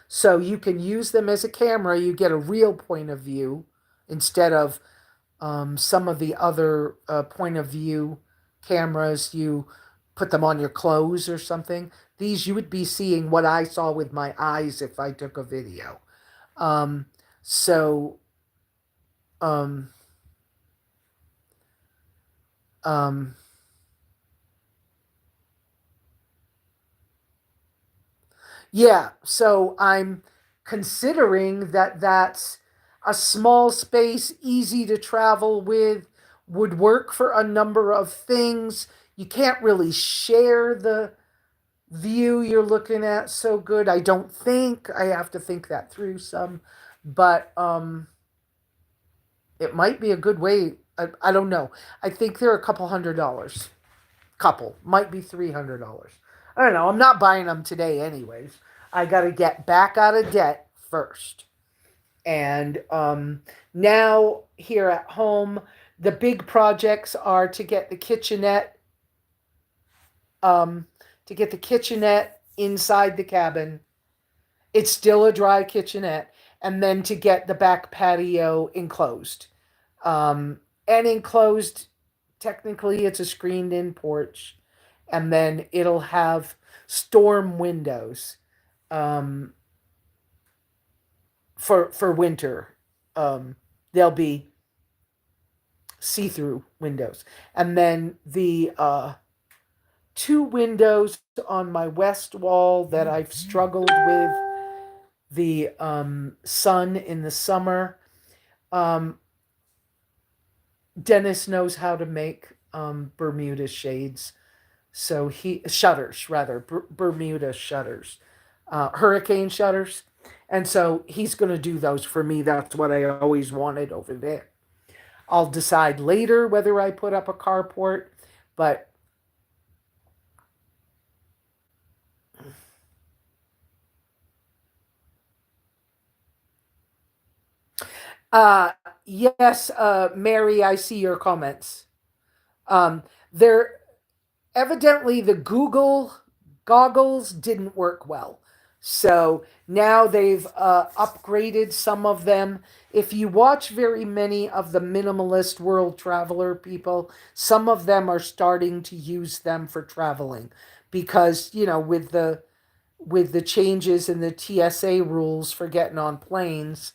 So you can use them as a camera. You get a real point of view instead of some of the other point of view cameras. You put them on your clothes or something. These, you would be seeing what I saw with my eyes if I took a video. Um, so, um, um, Yeah, so I'm considering that that's a small space, easy to travel with, would work for a number of things. You can't really share the view you're looking at so good. I don't think. I have to think that through some, but it might be a good way. I don't know. I think they're a couple $100. Couple might be $300. I don't know. I'm not buying them today, anyways. I got to get back out of debt first. And now here at home, the big projects are um, to get the kitchenette inside the cabin. It's still a dry kitchenette, and then to get the back patio enclosed. And enclosed, technically, it's a screened-in porch, and then it'll have storm windows um, for winter. They'll be see-through windows, and then the two windows on my west wall that I've struggled with the sun in the summer. Um, Dennis knows how to make Bermuda shades, so he shutters rather Bermuda shutters, hurricane shutters, and so he's going to do those for me. That's what I always wanted over there. I'll decide later whether I put up a carport, but uh, yes, Mary, I see your comments. There evidently the Google goggles didn't work well. So now they've upgraded some of them. If you watch very many of the minimalist world traveler people, some of them are starting to use them for traveling because, with the changes in the TSA rules for getting on planes,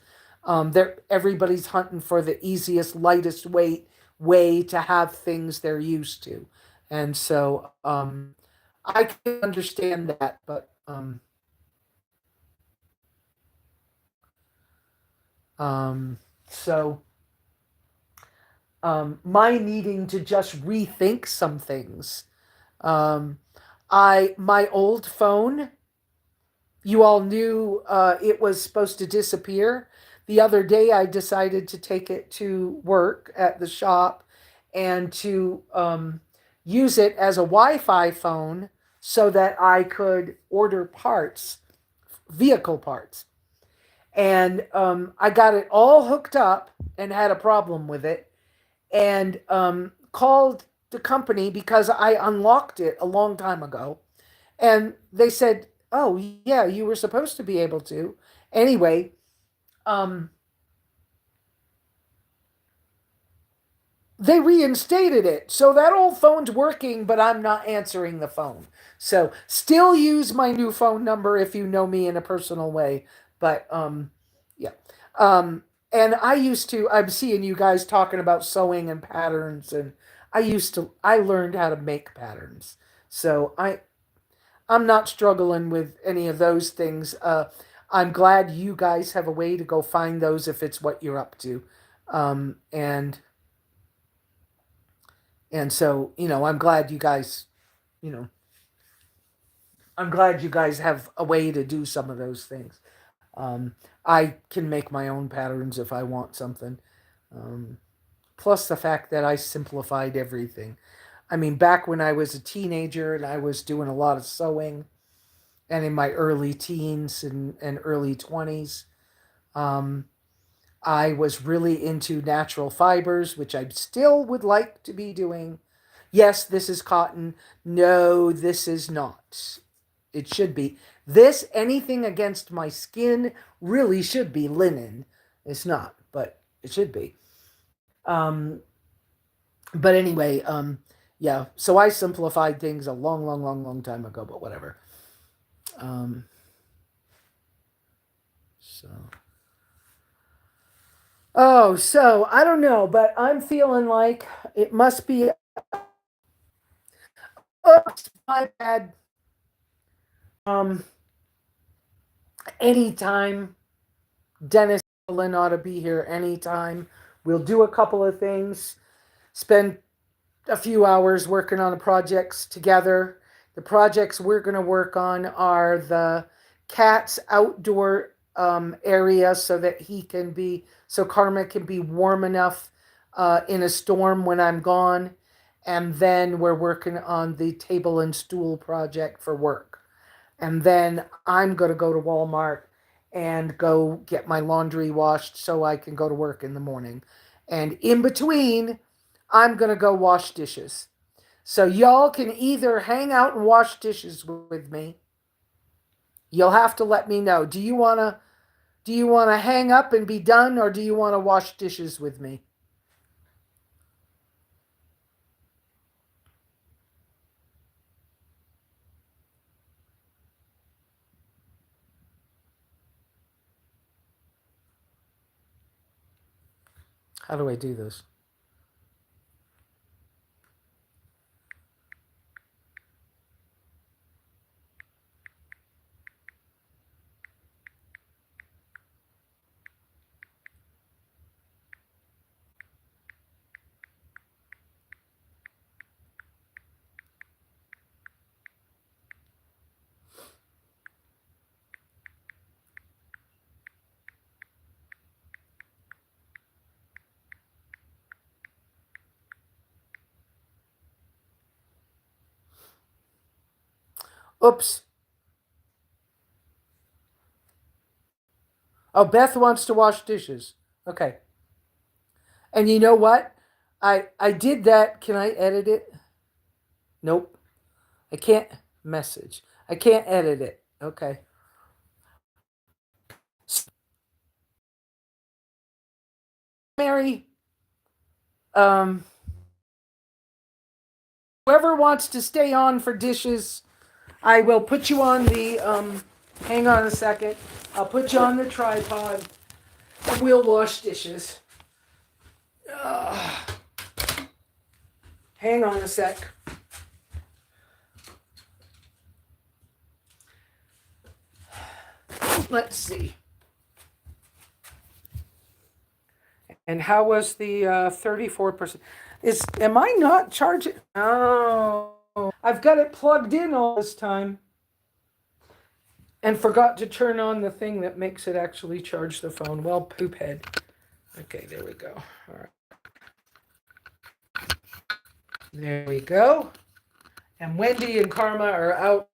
everybody's hunting for the easiest, lightest way to have things they're used to, and so I can understand that, but so my needing to just rethink some things. Um, my old phone, you all knew it was supposed to disappear. The other day, I decided to take it to work at the shop and to use it as a Wi Fi phone so that I could order parts, vehicle parts. And I got it all hooked up and had a problem with it, and called the company because I unlocked it a long time ago, and they said, "Oh yeah, you were supposed to be able to." Anyway, um, they reinstated it, so that old phone's working, but I'm not answering the phone. So still use my new phone number if you know me in a personal way. But yeah. Um, and I'm seeing you guys talking about sewing and patterns, and I learned how to make patterns. So I'm not struggling with any of those things. I'm glad you guys have a way to go find those if it's what you're up to. Um, and and so, I'm glad you guys, you know, I'm glad you guys have a way to do some of those things. I can make my own patterns if I want something. Um, Plus the fact that I simplified everything. I mean, back when I was a teenager and I was doing a lot of sewing, and in my early teens and early 20s, um, I was really into natural fibers, which I still would like to be doing. Yes, this is cotton. No, this is not. It should be. Anything against my skin really should be linen. It's not, but it should be. Um, but anyway, yeah. So I simplified things a long, long, long, long time ago, but whatever. Um, so. Oh, so I don't know, but I'm feeling like it must be. Oh, my bad. Um, anytime. Dennis Lynn ought to be here anytime. We'll do a couple of things, spend a few hours working on the projects together. The projects we're going to work on are the cat's outdoor area so that so Karma can be warm enough in a storm when I'm gone. And then we're working on the table and stool project for work. And then I'm going to go to Walmart and go get my laundry washed so I can go to work in the morning. And in between, I'm going to go wash dishes. So y'all can either hang out and wash dishes with me. You'll have to let me know. Do you want to hang up and be done, or do you want to wash dishes with me? How do I do this? Oops. Oh, Beth wants to wash dishes. Okay. And you know what? I did that. Can I edit it? Nope. I can't message. I can't edit it. Okay. Mary, um, whoever wants to stay on for dishes, I will put you on the, hang on a second. I'll put you on the tripod and we'll wash dishes. Hang on a sec. Let's see. And how was the 34%? Am I not charging? Oh, I've got it plugged in all this time and forgot to turn on the thing that makes it actually charge the phone. Well, poop head. Okay, there we go. All right. There we go. And Wendy and Karma are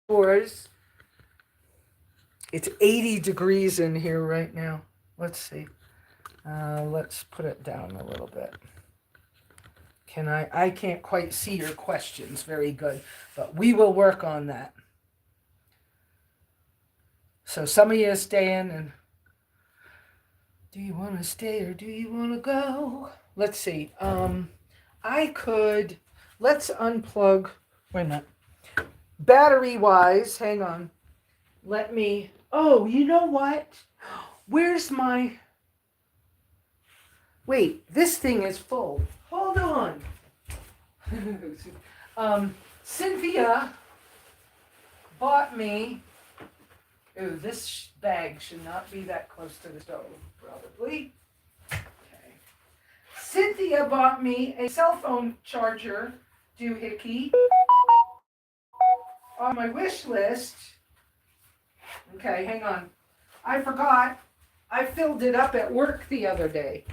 outdoors. It's 80 degrees in here right now. Let's see. Let's put it down a little bit. I can't quite see your questions very good, but we will work on that. So some of you are staying, and do you want to stay or do you want to go? Let's see. Let's unplug. Wait a minute. Battery wise, hang on. Oh, you know what? Where's my, wait, this thing is full. Hold on. Cynthia bought me, this bag should not be that close to the stove, probably. Okay. Cynthia bought me a cell phone charger doohickey on my wish list. Okay, hang on. I forgot. I filled it up at work the other day.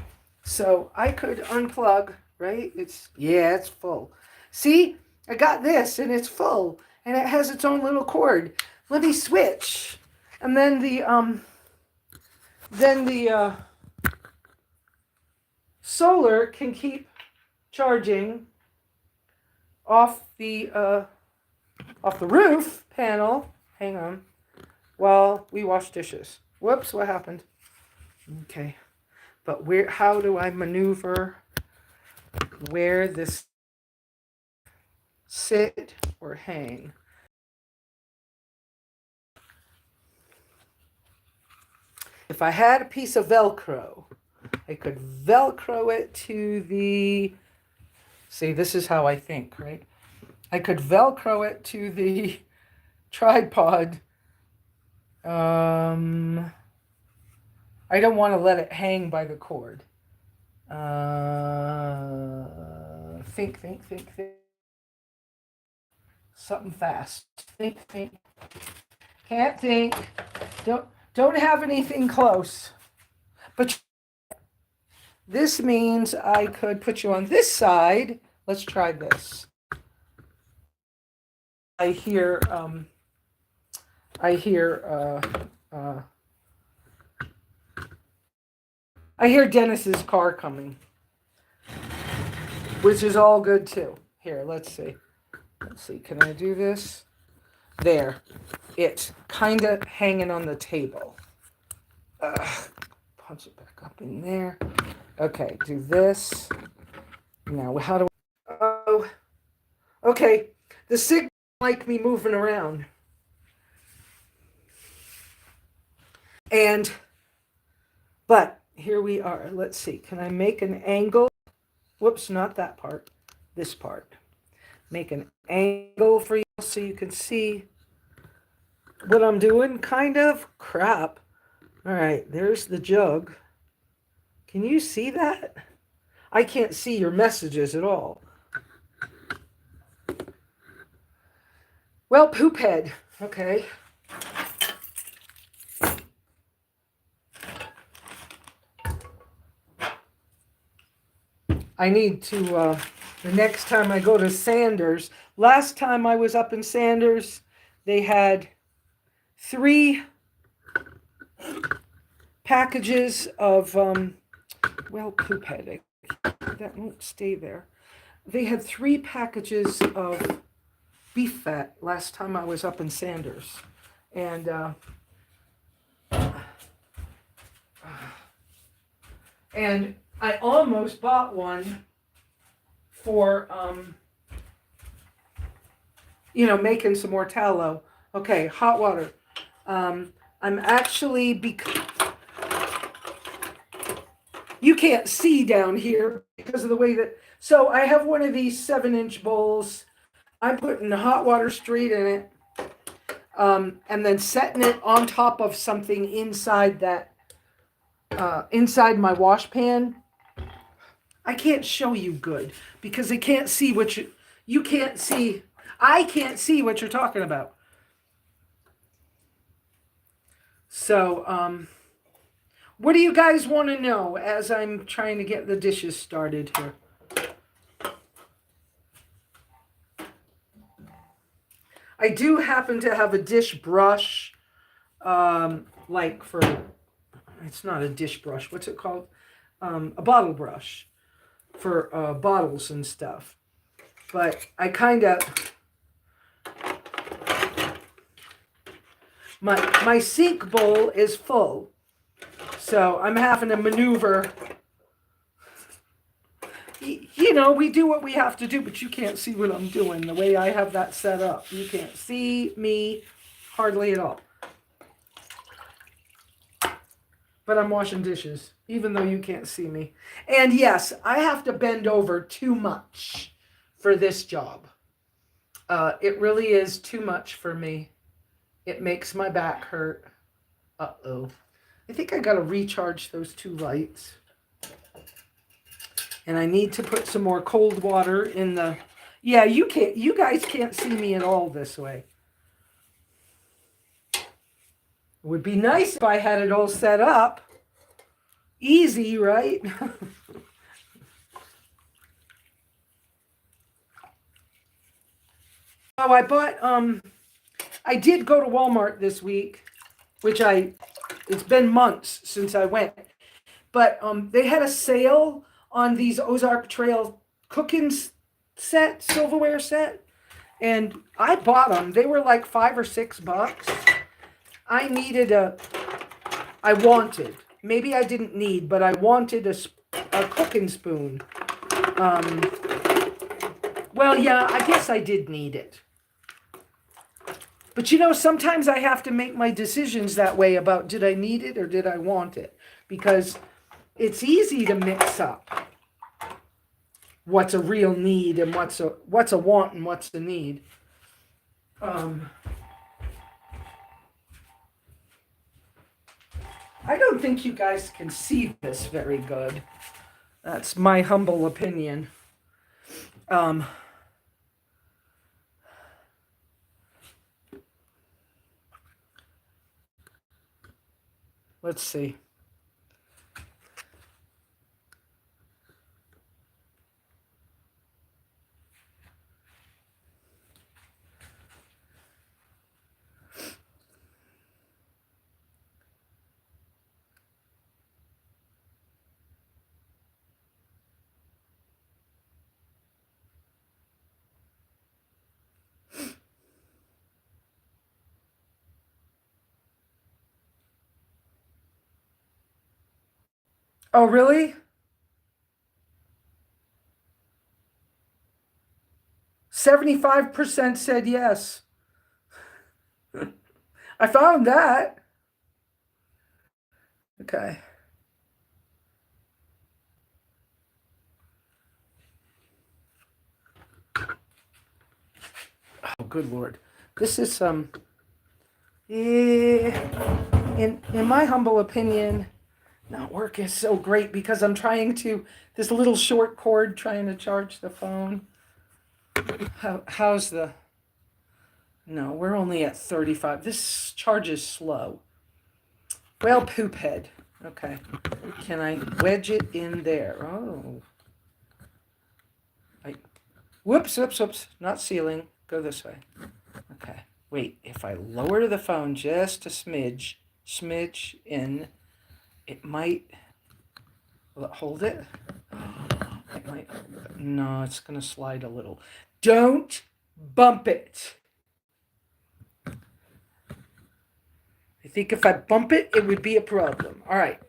So I could unplug, right? It's full. See, I got this and it's full and it has its own little cord. Let me switch. And then the solar can keep charging off the roof panel. Hang on. While we wash dishes. Whoops, what happened? Okay. But how do I maneuver where this sit or hang? If I had a piece of Velcro, I could Velcro it to the, see, this is how I think, right? I could Velcro it to the tripod I don't want to let it hang by the cord. Think, think, think, think. Something fast. Think, think. Can't think. Don't have anything close. But this means I could put you on this side. Let's try this. I hear I hear Dennis's car coming, which is all good too. Here, let's see. Let's see. Can I do this? There. It's kind of hanging on the table. Punch it back up in there. Okay, do this. Now, how do I... Oh, okay. The signal like me moving around. But here we are. Let's see. Can I make an angle? Whoops, not that part. This part. Make an angle for you so you can see what I'm doing. Kind of crap. All right, there's the jug. Can you see that? I can't see your messages at all. Well, poop head. Okay. I need to, the next time I go to Sanders, last time I was up in Sanders, they had 3 packages of, well, poop head. That won't stay there. They had 3 packages of beef fat last time I was up in Sanders. And I almost bought one for, making some more tallow. Okay, hot water. I'm actually, you can't see down here because of the way that, so I have one of these 7-inch bowls. I'm putting the hot water straight in it, and then setting it on top of something inside that, inside my wash pan. I can't show you good because I can't see what you can't see. I can't see what you're talking about. So, what do you guys want to know as I'm trying to get the dishes started here? I do happen to have a dish brush, like for, it's not a dish brush, what's it called? A bottle brush for bottles and stuff. But I kind of, my sink bowl is full. So I'm having to maneuver. We do what we have to do, but you can't see what I'm doing the way I have that set up. You can't see me hardly at all. But I'm washing dishes, even though you can't see me. And yes, I have to bend over too much for this job. It really is too much for me. It makes my back hurt. Uh-oh. I think I got to recharge those 2 lights. And I need to put some more cold water in the... Yeah, you guys can't see me at all this way. It would be nice if I had it all set up. Easy, right? Oh, I bought, I did go to Walmart this week, which it's been months since I went. But they had a sale on these Ozark Trail cooking set, silverware set. And I bought them. They were like $5 or $6. I wanted, maybe I didn't need, but I wanted a cooking spoon. Well, yeah, I guess I did need it. But sometimes I have to make my decisions that way about did I need it or did I want it? Because it's easy to mix up what's a real need and what's a want and what's a need. I don't think you guys can see this very good. That's my humble opinion. Let's see. Oh, really? 75% said yes. I found that. Okay. Oh, good Lord. This is in my humble opinion, not working so great because I'm trying to, this little short cord trying to charge the phone. How's the, no, we're only at 35. This charge is slow. Well, poop head. Okay. Can I wedge it in there? Oh. Whoops. Not ceiling. Go this way. Okay. Wait, if I lower the phone just a smidge in, it might, will it hold it? It might hold it. No, it's going to slide a little. Don't bump it. I think if I bump it, it would be a problem. All right.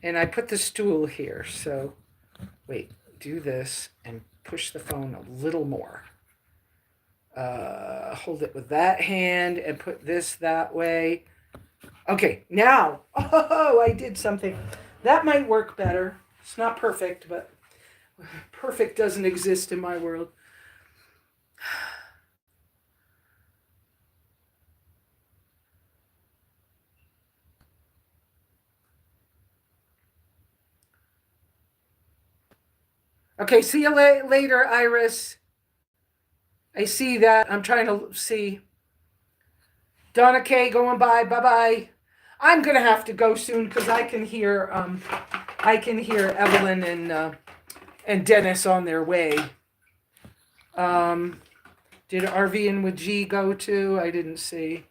And I put the stool here. So, wait, do this and push the phone a little more. Hold it with that hand and put this that way. Okay, now, oh, I did something. That might work better. It's not perfect, but perfect doesn't exist in my world. Okay, see you later, Iris. I see that. I'm trying to see. Donna K going by. Bye-bye. I'm going to have to go soon because I can hear Evelyn and Dennis on their way. Did RV and with G go to? I didn't see.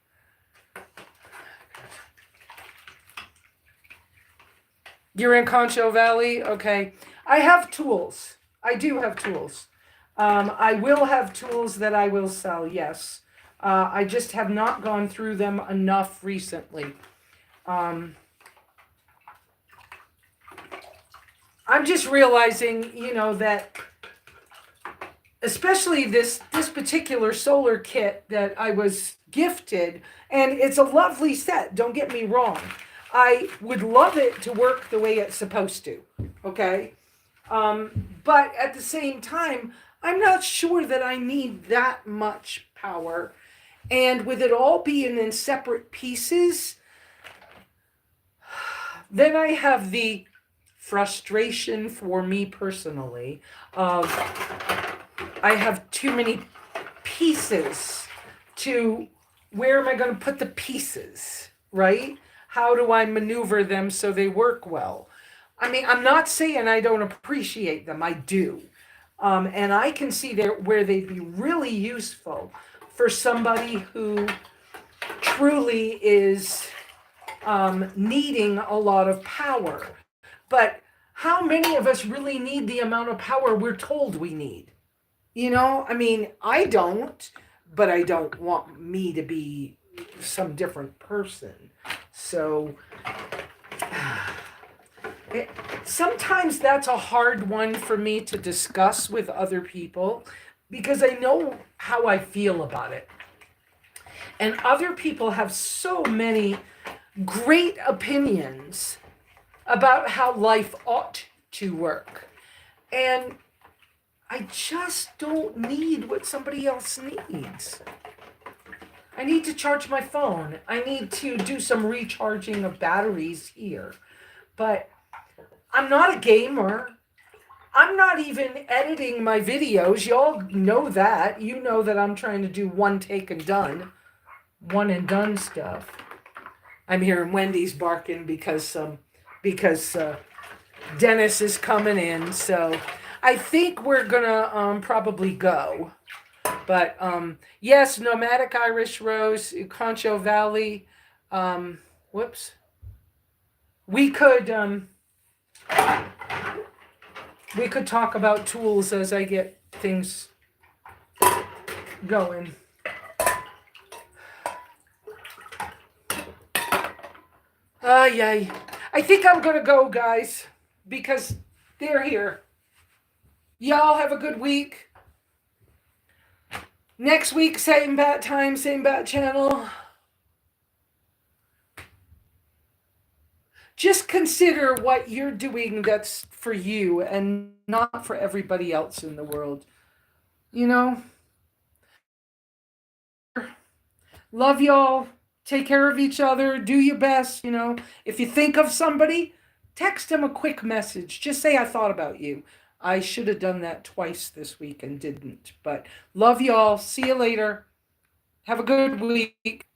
You're in Concho Valley? Okay. I have tools. I do have tools. I will have tools that I will sell, yes. I just have not gone through them enough recently. I'm just realizing, that especially this particular solar kit that I was gifted, and it's a lovely set, don't get me wrong. I would love it to work the way it's supposed to, okay? But at the same time, I'm not sure that I need that much power. And with it all being in separate pieces, then I have the frustration for me personally of I have too many pieces to, where am I going to put the pieces, right? How do I maneuver them so they work well? I mean, I'm not saying I don't appreciate them. I do. And I can see where they'd be really useful for somebody who truly is needing a lot of power. But how many of us really need the amount of power we're told we need? I mean, I don't, but I don't want me to be some different person. So sometimes that's a hard one for me to discuss with other people because I know how I feel about it. And other people have so many great opinions about how life ought to work. And I just don't need what somebody else needs. I need to charge my phone. I need to do some recharging of batteries here. But I'm not a gamer. I'm not even editing my videos. Y'all know that. You know that I'm trying to do one take and done. One and done stuff. I'm hearing Wendy's barking because Dennis is coming in. So I think we're gonna probably go. But yes, Nomadic Irish Rose, Concho Valley. Whoops. We could talk about tools as I get things going. Yay. I think I'm gonna go, guys, because they're here. Y'all have a good week. Next week, same bat time, same bat channel. Just consider what you're doing that's for you and not for everybody else in the world. You know? Love y'all. Take care of each other. Do your best, you know. If you think of somebody, text them a quick message. Just say I thought about you. I should have done that twice this week and didn't. But love y'all. See you later. Have a good week.